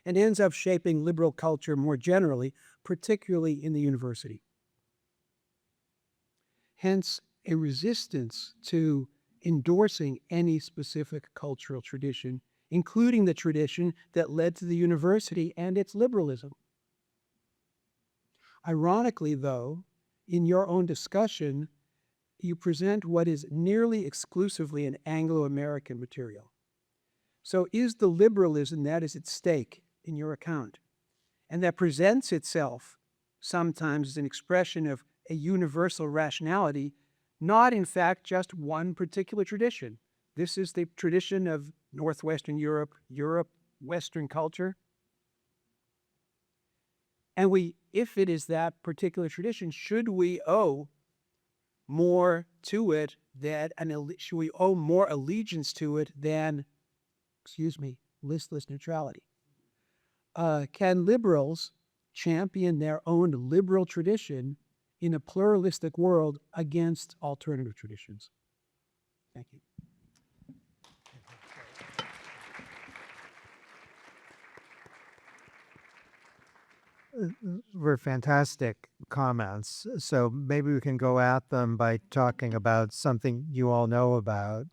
and ends up shaping liberal culture more generally, particularly in the university. Hence, a resistance to endorsing any specific cultural tradition, including the tradition that led to the university and its liberalism. Ironically, though, in your own discussion, you present what is nearly exclusively an Anglo-American material. So is the liberalism that is at stake in your account, and that presents itself sometimes as an expression of a universal rationality, not in fact just one particular tradition? This is the tradition of Northwestern Europe, Western culture. And if it is that particular tradition, should we owe more to it should we owe more allegiance to it than, listless neutrality? Can liberals champion their own liberal tradition in a pluralistic world against alternative traditions? Thank you. Were fantastic comments. So maybe we can go at them by talking about something you all know about.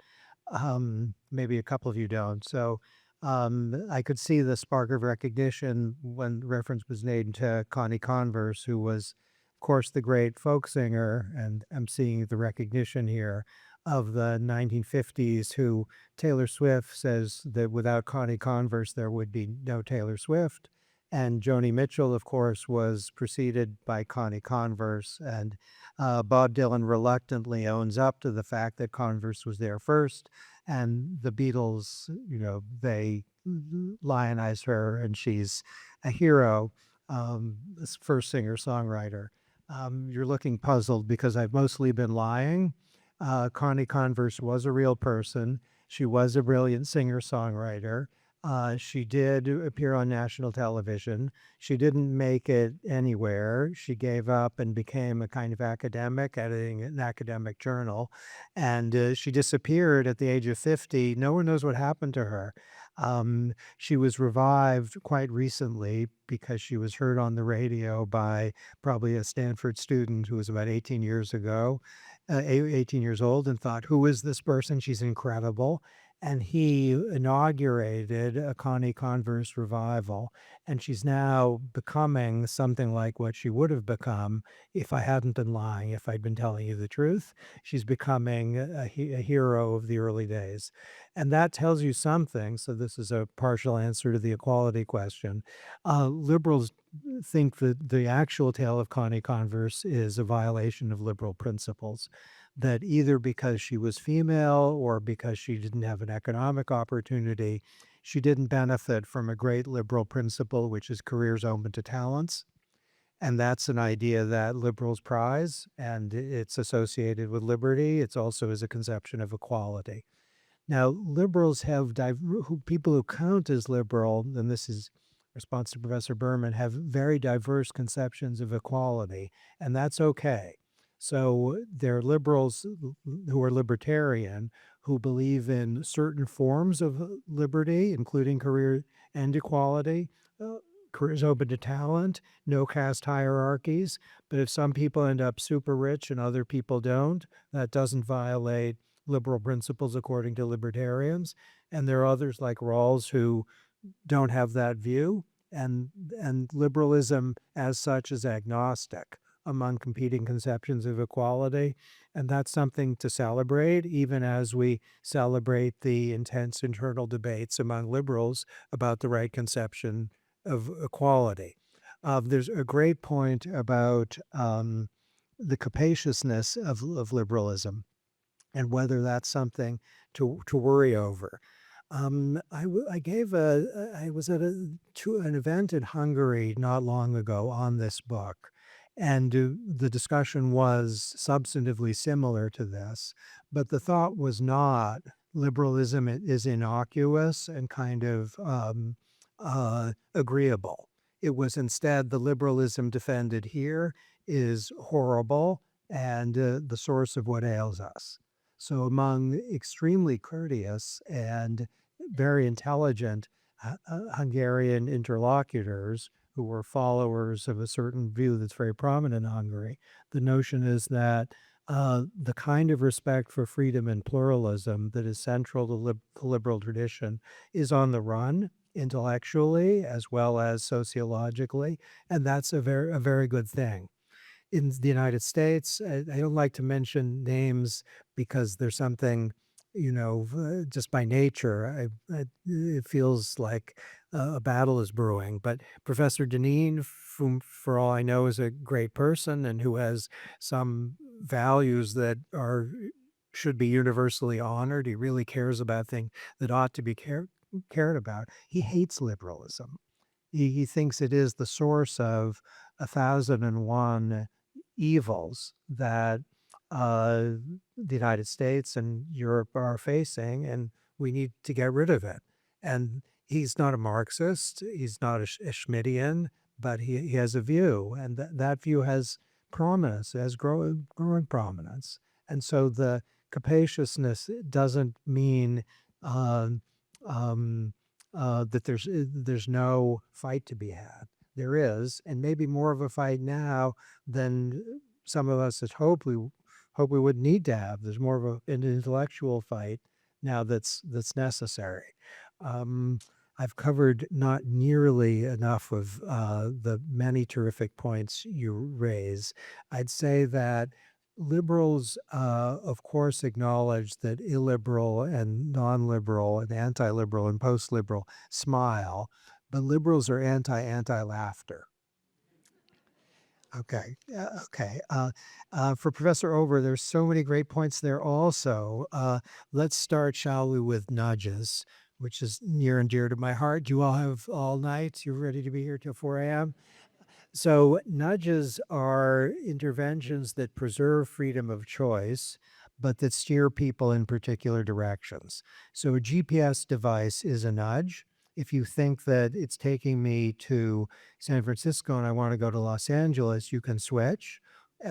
Maybe a couple of you don't. So I could see the spark of recognition when reference was made to Connie Converse, who was, of course, the great folk singer, and I'm seeing the recognition here of the 1950s, who Taylor Swift says that without Connie Converse, there would be no Taylor Swift. And Joni Mitchell, of course, was preceded by Connie Converse. And Bob Dylan reluctantly owns up to the fact that Converse was there first. And the Beatles, they lionize her, and she's a hero, this first singer-songwriter. You're looking puzzled because I've mostly been lying. Connie Converse was a real person. She was a brilliant singer-songwriter. She did appear on national television. She didn't make it anywhere. She gave up and became a kind of academic, editing an academic journal. And she disappeared at the age of 50. No one knows what happened to her. She was revived quite recently because she was heard on the radio by probably a Stanford student who was about 18 years old, and thought, who is this person? She's incredible. And he inaugurated a Connie Converse revival, and she's now becoming something like what she would have become if I hadn't been lying, if I'd been telling you the truth. She's becoming a hero of the early days. And that tells you something. So this is a partial answer to the equality question. Liberals think that the actual tale of Connie Converse is a violation of liberal principles, that either because she was female or because she didn't have an economic opportunity, she didn't benefit from a great liberal principle, which is careers open to talents. And that's an idea that liberals prize, and it's associated with liberty. It's also as a conception of equality. Now, liberals have, people who count as liberal, and this is response to Professor Berman, have very diverse conceptions of equality, and that's okay. So there are liberals who are libertarian, who believe in certain forms of liberty, including career and equality. careers open to talent, no caste hierarchies. But if some people end up super rich and other people don't, that doesn't violate liberal principles according to libertarians. And there are others like Rawls who don't have that view. And liberalism as such is agnostic among competing conceptions of equality. And that's something to celebrate, even as we celebrate the intense internal debates among liberals about the right conception of equality. There's a great point about the capaciousness of liberalism and whether that's something to worry over. I was at an event in Hungary not long ago on this book, and the discussion was substantively similar to this, but the thought was not liberalism is innocuous and kind of agreeable. It was instead the liberalism defended here is horrible and the source of what ails us. So among extremely courteous and very intelligent Hungarian interlocutors who were followers of a certain view that's very prominent in Hungary, the notion is that the kind of respect for freedom and pluralism that is central to the liberal tradition is on the run intellectually as well as sociologically, and that's a very good thing. In the United States, I don't like to mention names because there's something, just by nature, it feels like a battle is brewing. But Professor Deneen, whom for all I know is a great person and who has some values that should be universally honored. He really cares about things that ought to be cared about. He hates liberalism. He thinks it is the source of 1,001 evils that the United States and Europe are facing, and we need to get rid of it. And he's not a Marxist, he's not a Schmittian, but he has a view, and that view has prominence, has growing prominence. And so the capaciousness doesn't mean that there's no fight to be had. There is, and maybe more of a fight now than some of us had hoped we would need to have. There's more of an intellectual fight now that's necessary. I've covered not nearly enough of the many terrific points you raise. I'd say that liberals, of course, acknowledge that illiberal and non-liberal and anti-liberal and post-liberal smile, but liberals are anti-laughter. Okay. Okay. For Professor Ober, there's so many great points there also. Let's start, shall we, with nudges, which is near and dear to my heart. Do you all have all night? You're ready to be here till 4 a.m.? So nudges are interventions that preserve freedom of choice, but that steer people in particular directions. So a GPS device is a nudge. If you think that it's taking me to San Francisco and I want to go to Los Angeles, you can switch.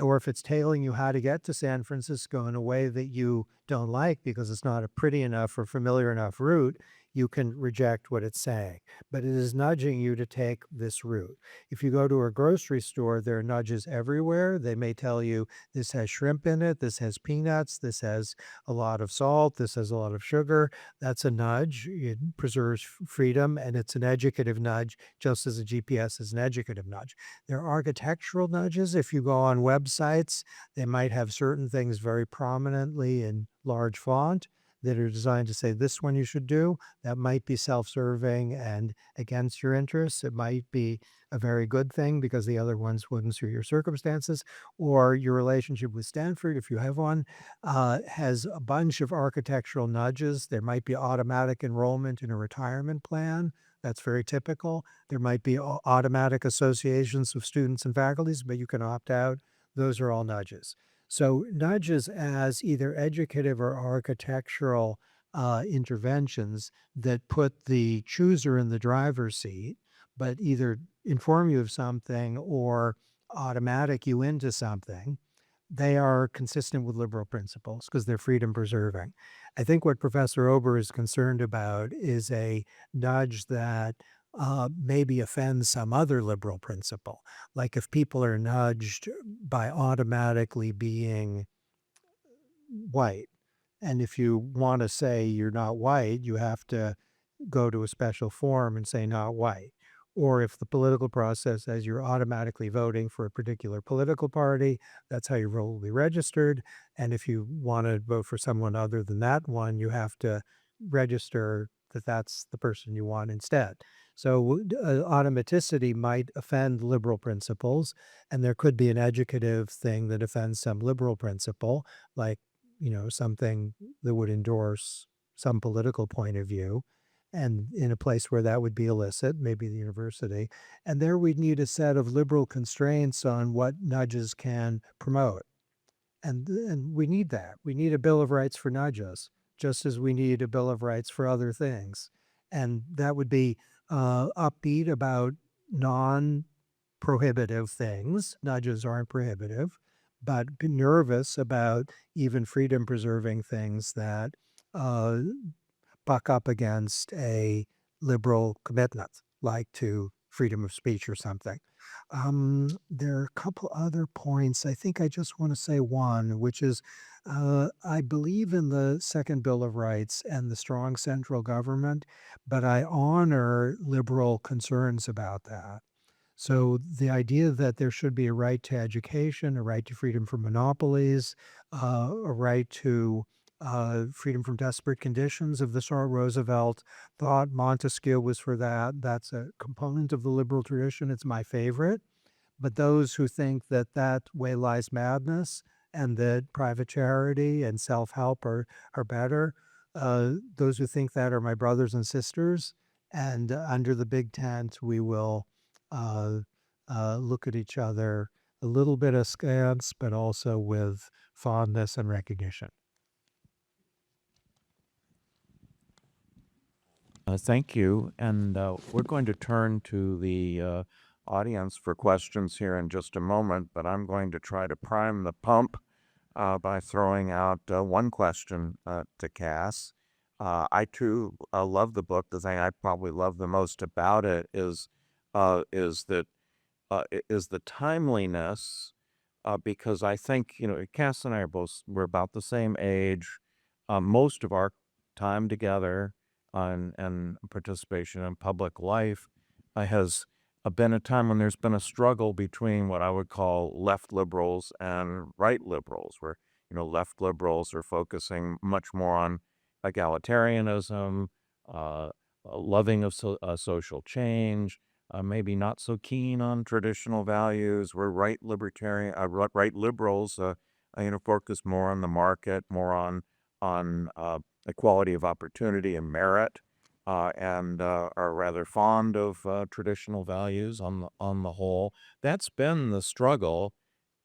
Or if it's telling you how to get to San Francisco in a way that you don't like because it's not a pretty enough or familiar enough route, you can reject what it's saying. But it is nudging you to take this route. If you go to a grocery store, there are nudges everywhere. They may tell you this has shrimp in it, this has peanuts, this has a lot of salt, this has a lot of sugar. That's a nudge. It preserves freedom, and it's an educative nudge, just as a GPS is an educative nudge. There are architectural nudges. If you go on websites, they might have certain things very prominently in large font that are designed to say this one you should do. That might be self-serving and against your interests. It might be a very good thing because the other ones wouldn't suit your circumstances. Or your relationship with Stanford, if you have one, has a bunch of architectural nudges. There might be automatic enrollment in a retirement plan. That's very typical. There might be automatic associations of students and faculties, but you can opt out. Those are all nudges. So nudges as either educative or architectural interventions that put the chooser in the driver's seat, but either inform you of something or automatic you into something, they are consistent with liberal principles because they're freedom preserving. I think what Professor Ober is concerned about is a nudge that maybe offends some other liberal principle. Like if people are nudged by automatically being white, and if you want to say you're not white, you have to go to a special form and say not white. Or if the political process says you're automatically voting for a particular political party, that's how you're probably registered. And if you want to vote for someone other than that one, you have to register that that's the person you want instead. So automaticity might offend liberal principles, and there could be an educative thing that offends some liberal principle, like, something that would endorse some political point of view. And in a place where that would be illicit, maybe the university. And there we'd need a set of liberal constraints on what nudges can promote. And we need that. We need a Bill of Rights for nudges, just as we need a Bill of Rights for other things. And that would be upbeat about non-prohibitive things. Nudges aren't prohibitive, but be nervous about even freedom-preserving things that buck up against a liberal commitment, like to freedom of speech or something. There are a couple other points. I think I just want to say one, which is I believe in the Second Bill of Rights and the strong central government, but I honor liberal concerns about that. So the idea that there should be a right to education, a right to freedom from monopolies, a right to freedom from desperate conditions of the sort Roosevelt thought Montesquieu was for that. That's a component of the liberal tradition. It's my favorite. But those who think that that way lies madness and that private charity and self-help are better, those who think that are my brothers and sisters. And under the big tent, we will uh, look at each other a little bit askance, but also with fondness and recognition. Thank you. And we're going to turn to the audience for questions here in just a moment, but I'm going to try to prime the pump by throwing out one question to Cass. I too love the book. The thing I probably love the most about it is that is the timeliness, because I think Cass and I we're about the same age. Most of our time together and participation in public life has been a time when there's been a struggle between what I would call left liberals and right liberals, where left liberals are focusing much more on egalitarianism, loving of social change, maybe not so keen on traditional values. Where right liberals, focus more on the market, more on equality of opportunity and merit, and are rather fond of traditional values on the whole. That's been the struggle,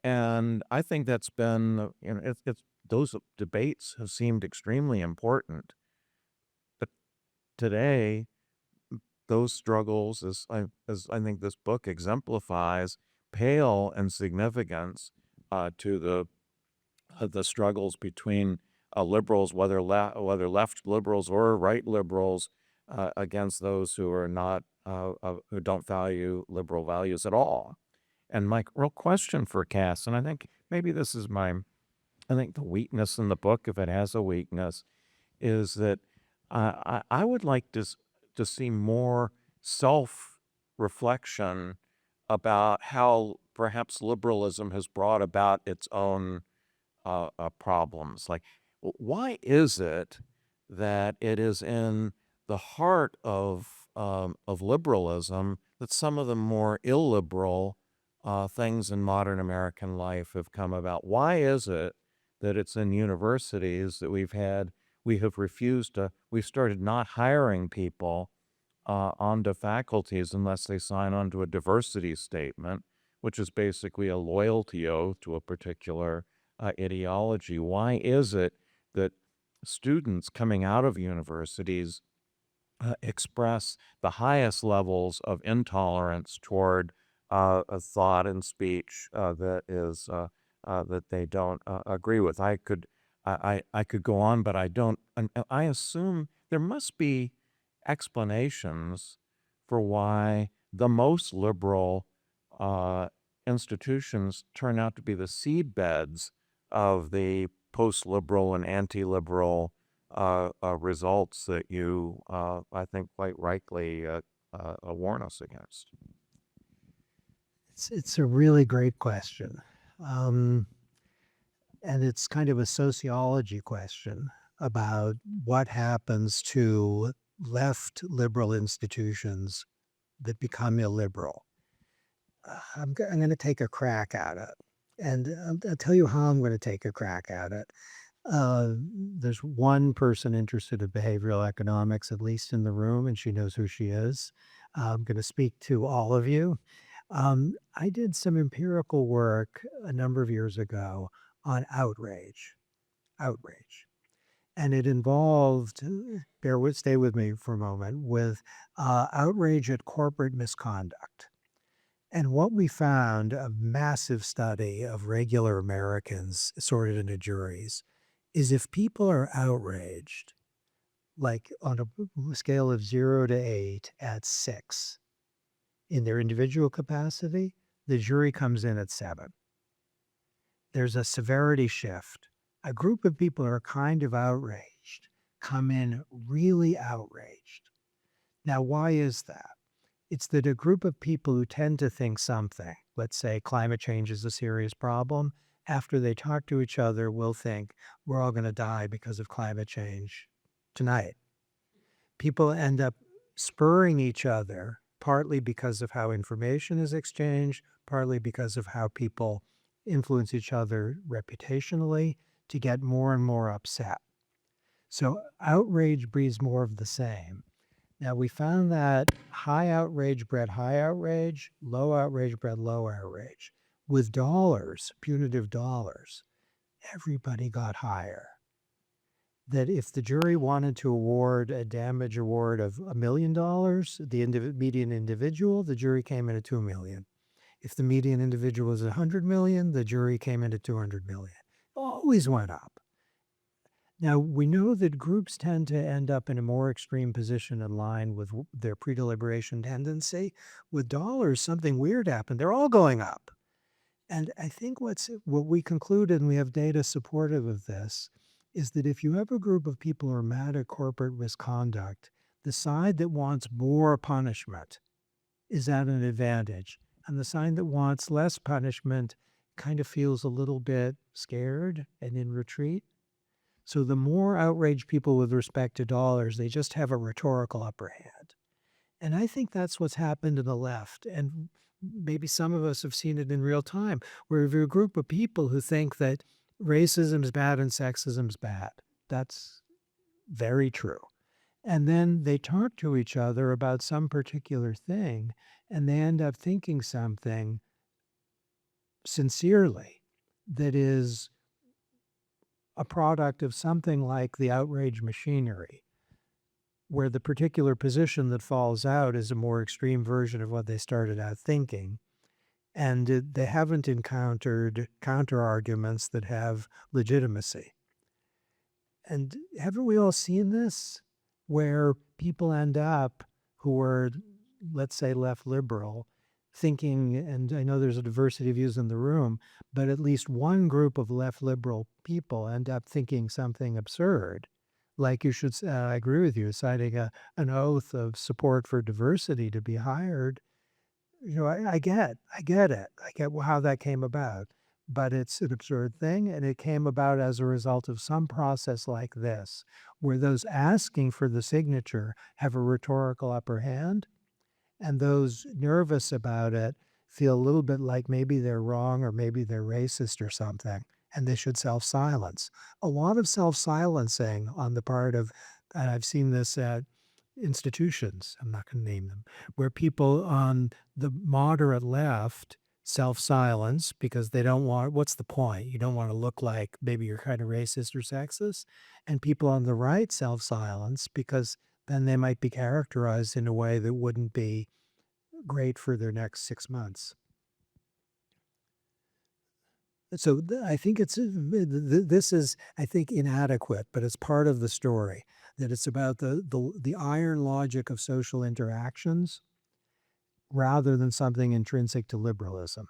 and I think that's been it's those debates have seemed extremely important. But today, those struggles, as I think this book exemplifies, pale in significance to the struggles between liberals, whether left liberals or right liberals, against those who are not who don't value liberal values at all. And my real question for Cass, and I think maybe this is I think the weakness in the book, if it has a weakness, is that I would like to see more self-reflection about how perhaps liberalism has brought about its own problems. Like, why is it that it is in the heart of liberalism that some of the more illiberal things in modern American life have come about? Why is it that it's in universities that we've started not hiring people onto faculties unless they sign on to a diversity statement, which is basically a loyalty oath to a particular ideology? Why is it that students coming out of universities express the highest levels of intolerance toward a thought and speech that they don't agree with? I could go on, but I don't. And I assume there must be explanations for why the most liberal institutions turn out to be the seedbeds of the post-liberal and anti-liberal results that you, I think, quite rightly warn us against. It's a really great question. And it's kind of a sociology question about what happens to left liberal institutions that become illiberal. I'm going to take a crack at it. And I'll tell you how I'm going to take a crack at it. There's one person interested in behavioral economics, at least in the room, and she knows who she is. I'm going to speak to all of you. I did some empirical work a number of years ago on outrage. And it involved, stay with me for a moment, with outrage at corporate misconduct. And what we found, a massive study of regular Americans sorted into juries, is if people are outraged, like on a scale of 0 to 8 at 6, in their individual capacity, the jury comes in at 7. There's a severity shift. A group of people who are kind of outraged come in really outraged. Now, why is that? It's that a group of people who tend to think something, let's say climate change is a serious problem, after they talk to each other, will think we're all going to die because of climate change tonight. People end up spurring each other, partly because of how information is exchanged, partly because of how people influence each other reputationally, to get more and more upset. So outrage breeds more of the same. Now, we found that high outrage bred high outrage, low outrage bred low outrage. With dollars, punitive dollars, everybody got higher. That if the jury wanted to award a damage award of $1 million, the median individual, the jury came in at $2 million. If the median individual was $100 million, the jury came in at $200 million. Always went up. Now, we know that groups tend to end up in a more extreme position in line with their pre-deliberation tendency. With dollars, something weird happened. They're all going up. And I think what we concluded, and we have data supportive of this, is that if you have a group of people who are mad at corporate misconduct, the side that wants more punishment is at an advantage. And the side that wants less punishment kind of feels a little bit scared and in retreat. So the more outraged people with respect to dollars, they just have a rhetorical upper hand. And I think that's what's happened to the left. And maybe some of us have seen it in real time, where if you're a group of people who think that racism is bad and sexism is bad, that's very true. And then they talk to each other about some particular thing, and they end up thinking something sincerely that is a product of something like the outrage machinery, where the particular position that falls out is a more extreme version of what they started out thinking. And they haven't encountered counter-arguments that have legitimacy. And haven't we all seen this? Where people end up who are, let's say, left liberal, thinking, and I know there's a diversity of views in the room, but at least one group of left liberal people end up thinking something absurd. Like you should, I agree with you, citing an oath of support for diversity to be hired. You know, I get it. I get how that came about. But it's an absurd thing, and it came about as a result of some process like this, where those asking for the signature have a rhetorical upper hand, and those nervous about it feel a little bit like maybe they're wrong or maybe they're racist or something, and they should self-silence. A lot of self-silencing on the part of, and I've seen this at institutions, I'm not going to name them, where people on the moderate left self-silence because they don't want, what's the point? You don't want to look like maybe you're kind of racist or sexist. And people on the right self-silence because then they might be characterized in a way that wouldn't be great for their next 6 months. So I think this is, I think, inadequate, but it's part of the story, that it's about the iron logic of social interactions rather than something intrinsic to liberalism.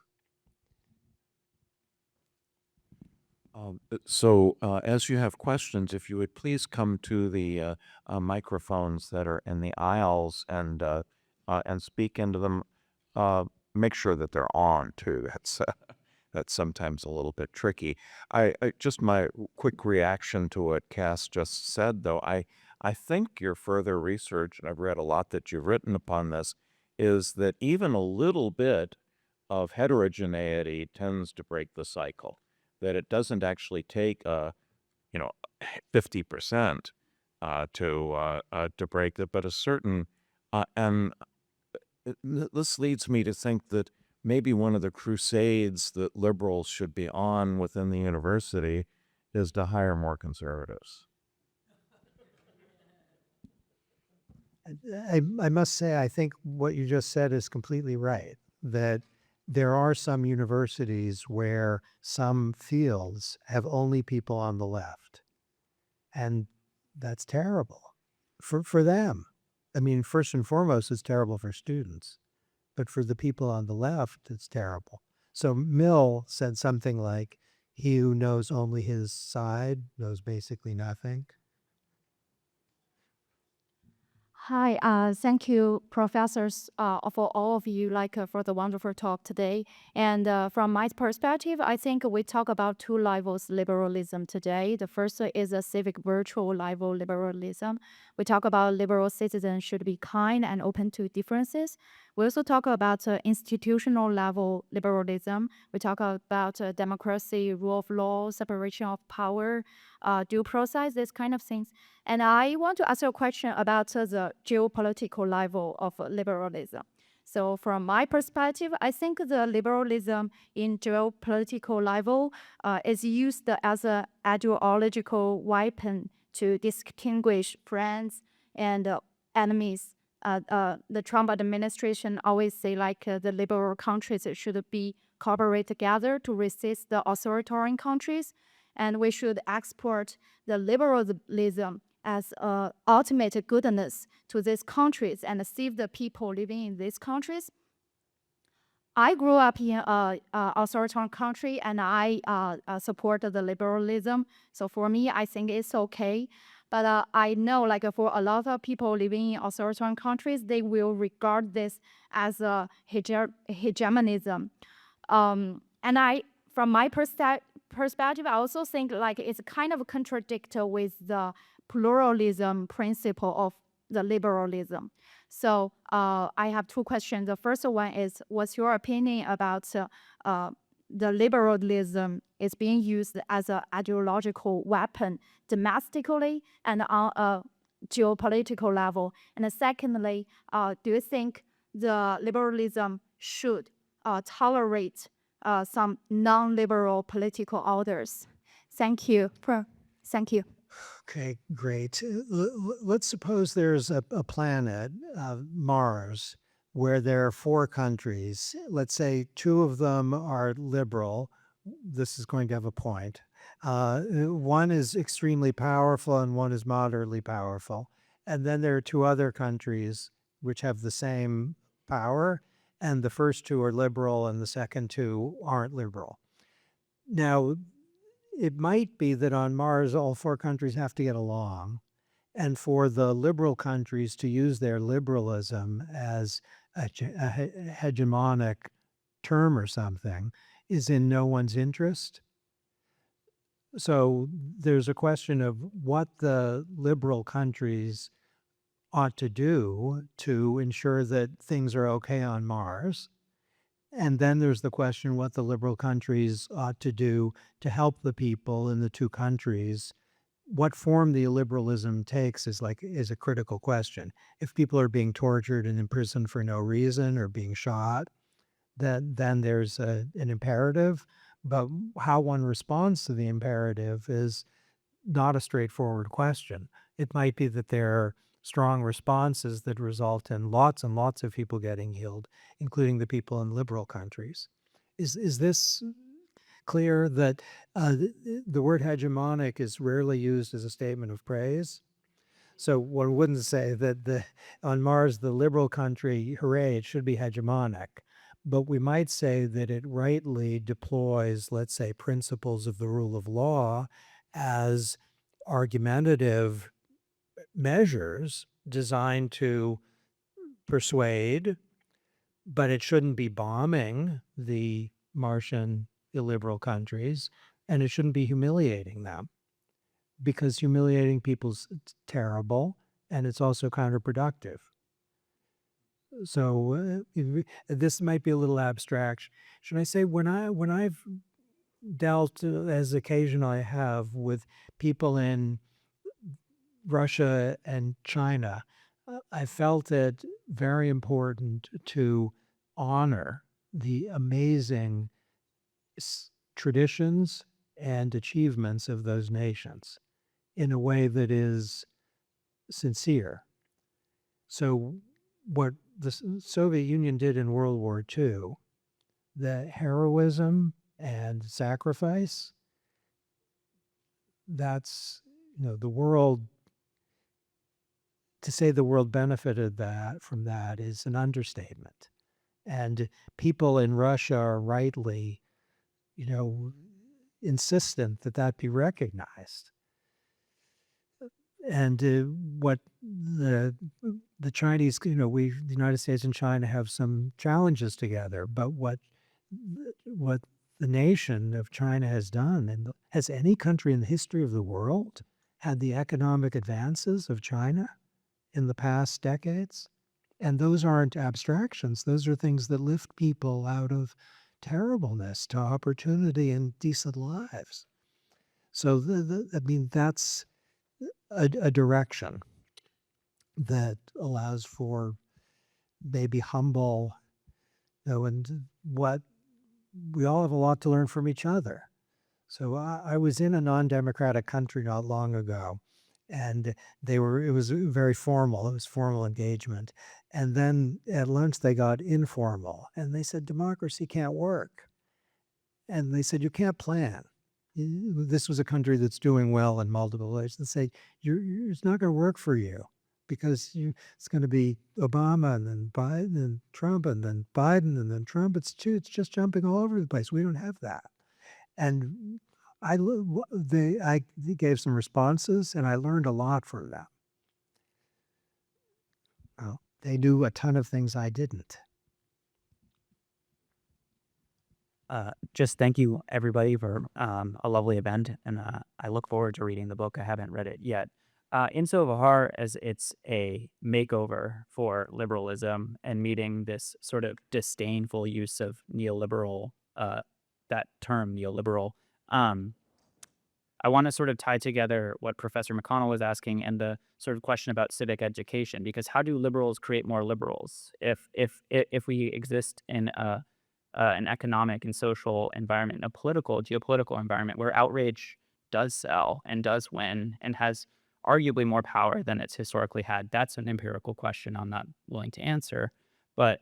As you have questions, if you would please come to the microphones that are in the aisles and speak into them. Uh, Make sure that they're on too. That's sometimes a little bit tricky. Just my quick reaction to what Cass just said, though. I think your further research, and I've read a lot that you've written upon this, is that even a little bit of heterogeneity tends to break the cycle. That it doesn't actually take 50% to break it, but a certain and this leads me to think that maybe one of the crusades that liberals should be on within the university is to hire more conservatives. I must say, I think what you just said is completely right, that there are some universities where some fields have only people on the left, and that's terrible for them. I mean, first and foremost, it's terrible for students, but for the people on the left, it's terrible. So Mill said something like, he who knows only his side knows basically nothing. Hi, thank you, professors, for all of you, for the wonderful talk today. And from my perspective, I think we talk about two levels liberalism today. The first is a civic virtual level liberalism. We talk about liberal citizens should be kind and open to differences. We also talk about institutional level liberalism. We talk about democracy, rule of law, separation of power, due process, this kind of things. And I want to ask you a question about the geopolitical level of liberalism. So from my perspective, I think the liberalism in geopolitical level is used as an ideological weapon to distinguish friends and enemies. The Trump administration always say the liberal countries should be cooperate together to resist the authoritarian countries, and we should export the liberalism as ultimate goodness to these countries and save the people living in these countries. I grew up in an authoritarian country, and I support the liberalism. So for me, I think it's okay. But I know, for a lot of people living in authoritarian countries, they will regard this as a hegemonism. And from my perspective, I also think it's kind of contradict with the pluralism principle of the liberalism. So I have two questions. The first one is, what's your opinion about the liberalism is being used as an ideological weapon domestically and on a geopolitical level? And secondly, do you think the liberalism should tolerate some non-liberal political orders? Thank you. Thank you. Okay, great. Let's suppose there's a planet, Mars, where there are 4 countries. Let's say 2 of them are liberal. This is going to have a point. One is extremely powerful and one is moderately powerful. And then there are 2 other countries which have the same power, and the first 2 are liberal and the second 2 aren't liberal. Now, it might be that on Mars, all 4 countries have to get along, and for the liberal countries to use their liberalism as a hegemonic term or something is in no one's interest. So there's a question of what the liberal countries ought to do to ensure that things are okay on Mars. And then there's the question what the liberal countries ought to do to help the people in the 2 countries. What form the liberalism takes is a critical question. If people are being tortured and imprisoned for no reason or being shot, then there's an imperative. But how one responds to the imperative is not a straightforward question. It might be that there are strong responses that result in lots and lots of people getting healed, including the people in liberal countries. Is this clear that the word hegemonic is rarely used as a statement of praise? So one wouldn't say that on Mars, the liberal country, hooray, it should be hegemonic. But we might say that it rightly deploys, let's say, principles of the rule of law as argumentative measures designed to persuade, but it shouldn't be bombing the Martian illiberal countries, and it shouldn't be humiliating them, because humiliating people's terrible, and it's also counterproductive. So this might be a little abstract. Should I say when I've dealt, as occasion I have, with people in Russia and China, I felt it very important to honor the amazing traditions and achievements of those nations in a way that is sincere. So what the Soviet Union did in World War II, the heroism and sacrifice, that's, the world, to say the world benefited from that is an understatement. And people in Russia are rightly, insistent that that be recognized. And what the Chinese, the United States and China have some challenges together, but what the nation of China has done, and has any country in the history of the world had the economic advances of China in the past decades? And those aren't abstractions. Those are things that lift people out of terribleness to opportunity and decent lives. So, that's a direction that allows for maybe humble, and what we all have a lot to learn from each other. So I was in a non-democratic country not long ago, and it was very formal. It was formal engagement. And then at lunch they got informal, and they said, democracy can't work. And they said, you can't plan. This was a country that's doing well in multiple ways. They say, it's not going to work for you, because it's going to be Obama and then Biden and Trump and then Biden and then Trump. It's just jumping all over the place. We don't have that. And I gave some responses, and I learned a lot from them. Well, they knew a ton of things I didn't. Just thank you, everybody, for a lovely event, and I look forward to reading the book. I haven't read it yet. Insofar as it's a makeover for liberalism and meeting this sort of disdainful use of neoliberal, that term neoliberal, I want to sort of tie together what Professor McConnell was asking and the sort of question about civic education, because how do liberals create more liberals if we exist in an economic and social environment, a geopolitical environment where outrage does sell and does win and has arguably more power than it's historically had? That's an empirical question I'm not willing to answer. But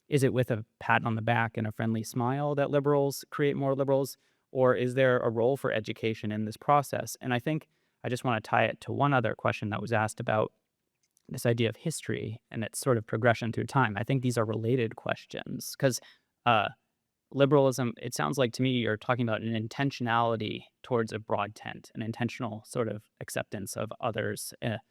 is it with a pat on the back and a friendly smile that liberals create more liberals? Or is there a role for education in this process? And I think I just want to tie it to one other question that was asked about this idea of history and its sort of progression through time. I think these are related questions, because liberalism, it sounds like to me you're talking about an intentionality towards a broad tent, an intentional sort of acceptance of others. And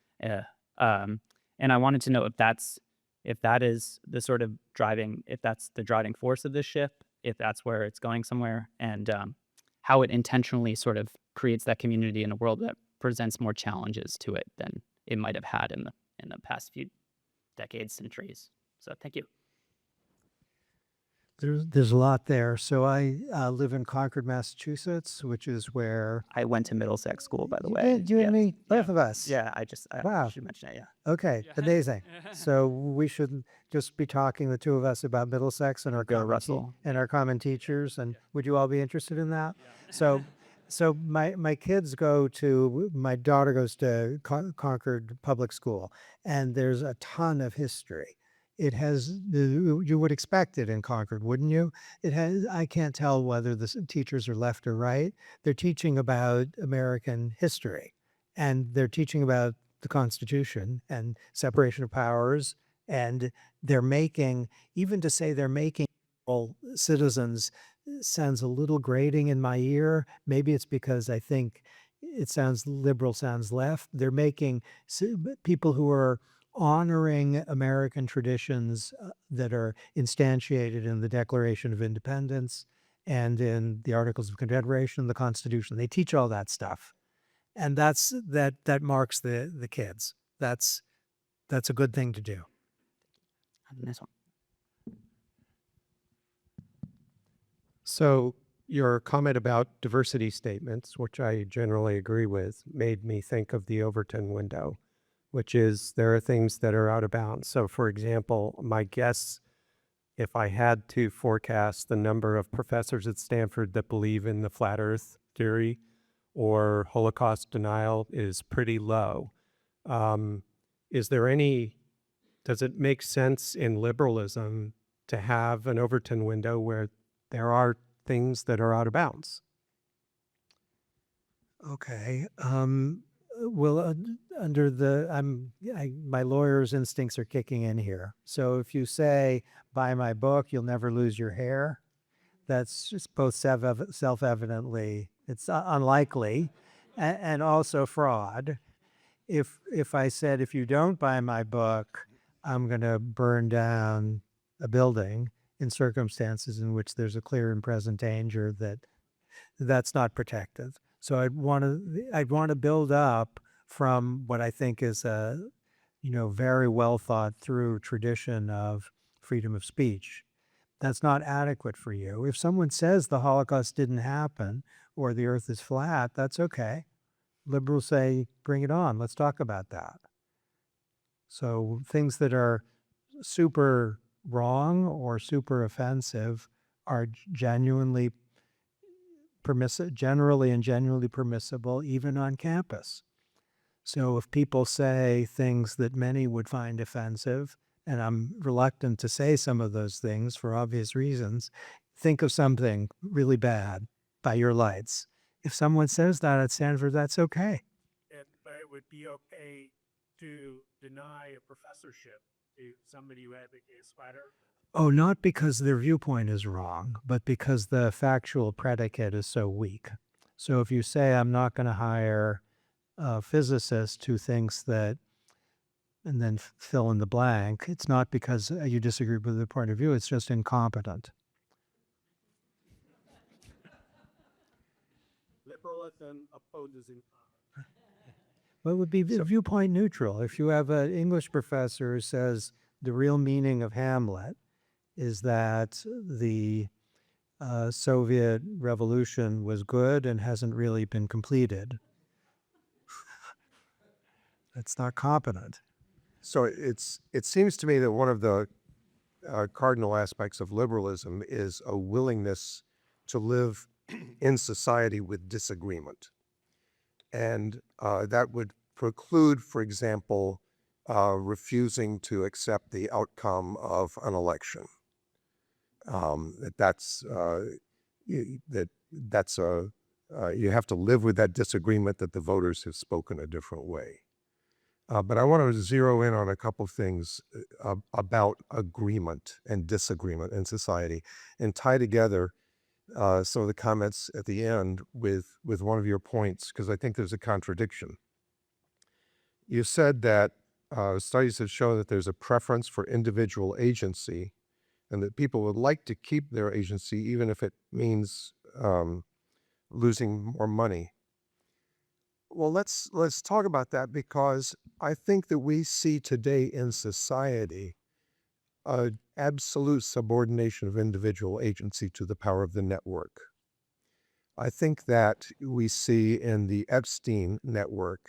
I wanted to know if that is the sort of if that's the driving force of this shift, if that's where it's going somewhere, and how it intentionally sort of creates that community in a world that presents more challenges to it than it might have had in the past few decades, centuries. So thank you. There's a lot there. So I live in Concord, Massachusetts, which is where I went to Middlesex School, by the you way. did, you and me, both of us. Yeah, I Wow. should mention it, yeah. Okay, amazing. So we should just be talking, the two of us, about Middlesex and our Go Russell. and our common teachers. And would you all be interested in that? So my kids my daughter goes to Concord Public School, and there's a ton of history. It has, you would expect it in Concord, wouldn't you? It has, I can't tell whether the teachers are left or right. They're teaching about American history, and they're teaching about the Constitution and separation of powers. And they're making, even to say they're making all citizens sounds a little grating in my ear. Maybe it's because I think it sounds liberal, sounds left. They're making people who are honoring American traditions that are instantiated in the Declaration of Independence and in the Articles of Confederation, the Constitution. They teach all that stuff. And that marks the kids. That's a good thing to do. Nice one. So your comment about diversity statements, which I generally agree with, made me think of the Overton window, which is there are things that are out of bounds. So for example, my guess, if I had to forecast the number of professors at Stanford that believe in the flat earth theory or Holocaust denial, is pretty low. Does it make sense in liberalism to have an Overton window where there are things that are out of bounds? Okay. Well, under my lawyer's instincts are kicking in here. So if you say, buy my book, you'll never lose your hair, that's just both self-evidently, it's unlikely, and also fraud. If I said, if you don't buy my book, I'm going to burn down a building in circumstances in which there's a clear and present danger that's not protective. So I'd want to build up from what I think is a very well thought through tradition of freedom of speech. That's not adequate for you. If someone says the Holocaust didn't happen or the earth is flat, that's okay. Liberals say, bring it on. Let's talk about that. So things that are super wrong or super offensive are generally and genuinely permissible even on campus. So if people say things that many would find offensive, and I'm reluctant to say some of those things for obvious reasons, think of something really bad by your lights. If someone says that at Stanford, that's okay. But it would be okay to deny a professorship to somebody who advocates flat earth? Oh, not because their viewpoint is wrong, but because the factual predicate is so weak. So if you say, I'm not going to hire a physicist who thinks that, and then fill in the blank, it's not because you disagree with their point of view, it's just incompetent. Liberalism opposes incompetence. Well, it would be viewpoint neutral. If you have an English professor who says the real meaning of Hamlet is that the Soviet revolution was good and hasn't really been completed, that's not competent. So it seems to me that one of the cardinal aspects of liberalism is a willingness to live in society with disagreement. And that would preclude, for example, refusing to accept the outcome of an election. You have to live with that disagreement that the voters have spoken a different way. But I want to zero in on a couple of things about agreement and disagreement in society and tie together some of the comments at the end with one of your points, because I think there's a contradiction. You said that studies have shown that there's a preference for individual agency and that people would like to keep their agency even if it means losing more money. Well, let's talk about that, because I think that we see today in society an absolute subordination of individual agency to the power of the network. I think that we see in the Epstein network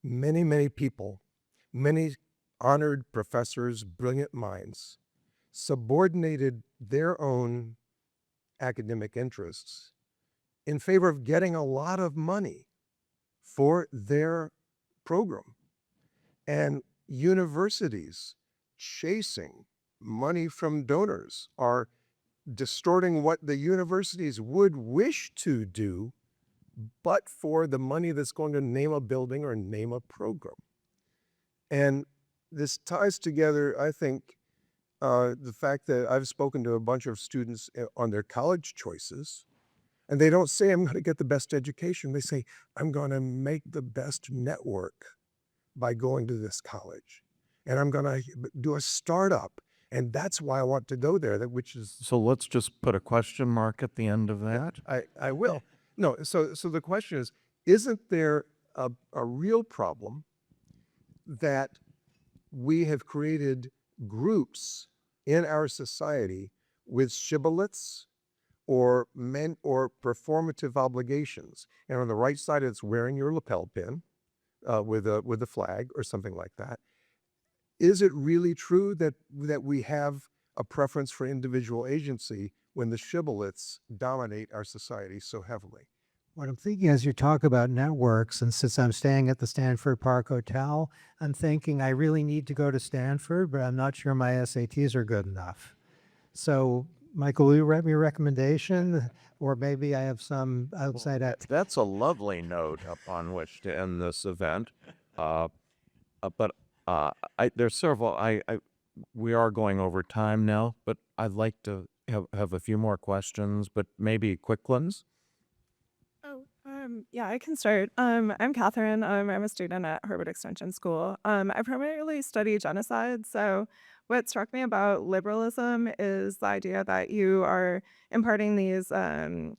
many, many people, many honored professors, brilliant minds, subordinated their own academic interests in favor of getting a lot of money for their program. And universities chasing money from donors are distorting what the universities would wish to do, but for the money that's going to name a building or name a program. And this ties together, I think, the fact that I've spoken to a bunch of students on their college choices, and they don't say, I'm going to get the best education. They say, I'm going to make the best network by going to this college. And I'm going to do a startup. And that's why I want to go there, which is So let's just put a question mark at the end of that. I will. No, so the question is, isn't there a real problem that we have created groups in our society with shibboleths or performative obligations? And on the right side, it's wearing your lapel pin with a flag or something like that. Is it really true that we have a preference for individual agency when the shibboleths dominate our society so heavily? What I'm thinking as you talk about networks, and since I'm staying at the Stanford Park Hotel, I'm thinking I really need to go to Stanford, but I'm not sure my SATs are good enough. So, Michael, will you write me a recommendation? Or maybe I have some outside That's a lovely note upon which to end this event. There's several. We are going over time now, but I'd like to have a few more questions, but maybe quick ones. Oh, yeah, I can start. I'm Catherine. I'm a student at Harvard Extension School. I primarily study genocide. So, what struck me about liberalism is the idea that you are imparting these the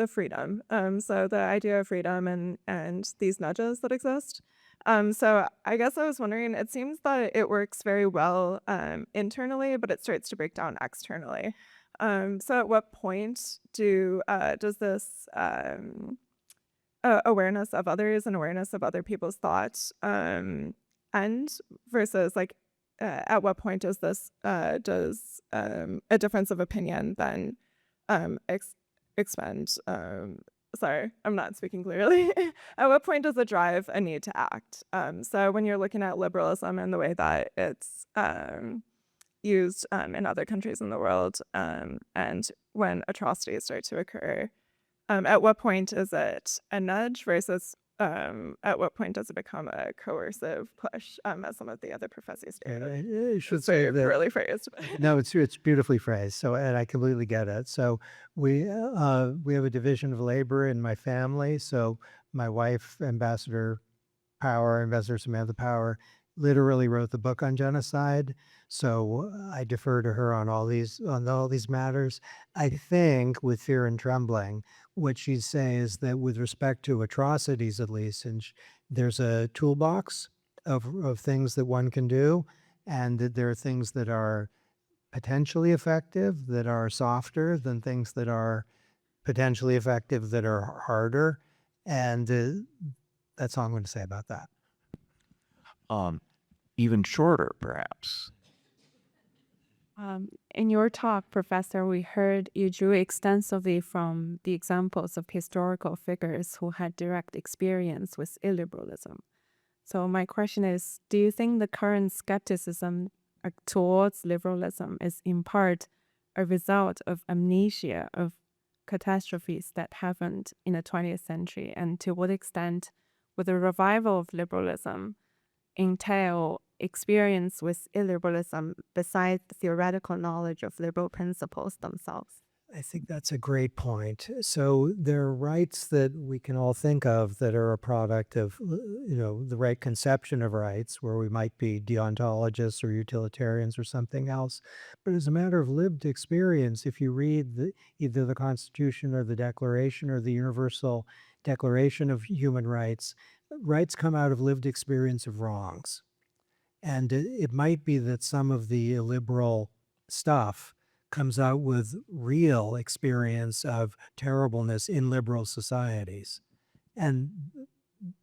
freedom. So the idea of freedom and these nudges that exist. So I guess I was wondering. It seems that it works very well internally, but it starts to break down externally. So at what point does this awareness of others and awareness of other people's thoughts end versus like at what point does this does a difference of opinion then expend sorry, I'm not speaking clearly. At what point does it drive a need to act? So when you're looking at liberalism and the way that it's used in other countries in the world, and when atrocities start to occur, at what point is it a nudge versus at what point does it become a coercive push, as some of the other professors do? I should It's say very that poorly phrased. no, it's beautifully phrased. So, and I completely get it. So, we have a division of labor in my family. So, my wife, Ambassador Samantha Power, literally wrote the book on genocide. So, I defer to her on all these matters. I think, with fear and trembling, what she'd say is that with respect to atrocities, at least, and there's a toolbox of things that one can do, and that there are things that are potentially effective that are softer than things that are potentially effective that are harder. And that's all I'm going to say about that. Even shorter, perhaps. In your talk, Professor, we heard you drew extensively from the examples of historical figures who had direct experience with illiberalism. So my question is, do you think the current skepticism towards liberalism is in part a result of amnesia of catastrophes that happened in the 20th century? And to what extent would the revival of liberalism entail experience with illiberalism besides the theoretical knowledge of liberal principles themselves? I think that's a great point. So there are rights that we can all think of that are a product of, the right conception of rights, where we might be deontologists or utilitarians or something else. But as a matter of lived experience, if you read either the Constitution or the Declaration or the Universal Declaration of Human Rights, rights come out of lived experience of wrongs. And it might be that some of the illiberal stuff comes out with real experience of terribleness in liberal societies. And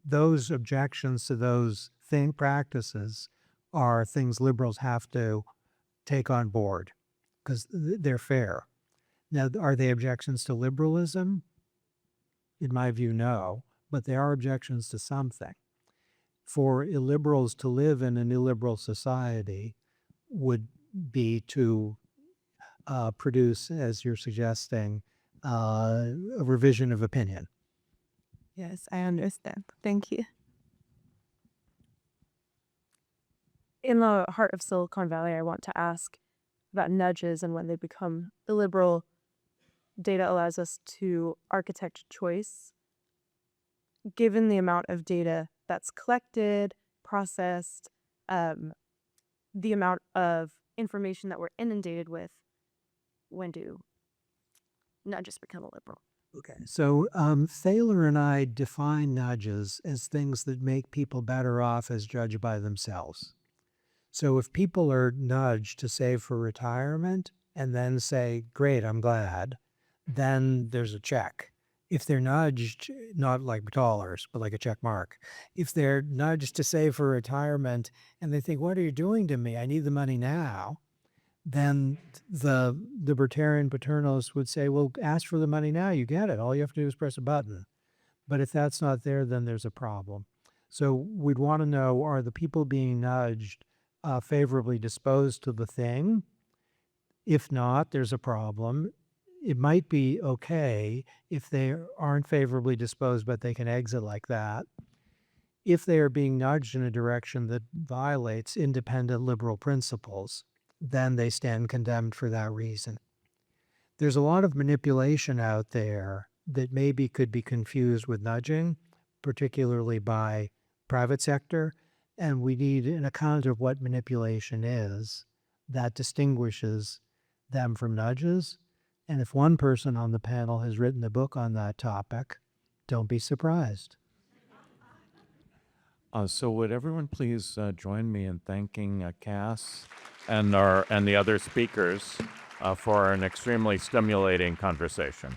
those objections to those practices are things liberals have to take on board because they're fair. Now, are they objections to liberalism? In my view, no, but they are objections to something. For illiberals to live in an illiberal society would be to produce, as you're suggesting, a revision of opinion. Yes, I understand. Thank you. in the heart of Silicon Valley, I want to ask about nudges and when they become illiberal. Data allows us to architect choice. Given the amount of data that's collected, processed, the amount of information that we're inundated with, when do nudges become illiberal? Okay, so Thaler and I define nudges as things that make people better off as judged by themselves. So if people are nudged to save for retirement and then say, great, I'm glad, then there's a check. If they're nudged, not like dollars, but like a check mark, if they're nudged to save for retirement and they think, what are you doing to me? I need the money now. Then the libertarian paternalists would say, well, ask for the money now, you get it. All you have to do is press a button. But if that's not there, then there's a problem. So we'd want to know, are the people being nudged favorably disposed to the thing? If not, there's a problem. It might be okay if they aren't favorably disposed, but they can exit like that. If they are being nudged in a direction that violates independent liberal principles, then they stand condemned for that reason. There's a lot of manipulation out there that maybe could be confused with nudging, particularly by private sector, and we need an account of what manipulation is that distinguishes them from nudges. And if one person on the panel has written a book on that topic, don't be surprised. So would everyone please join me in thanking Cass and the other speakers for an extremely stimulating conversation.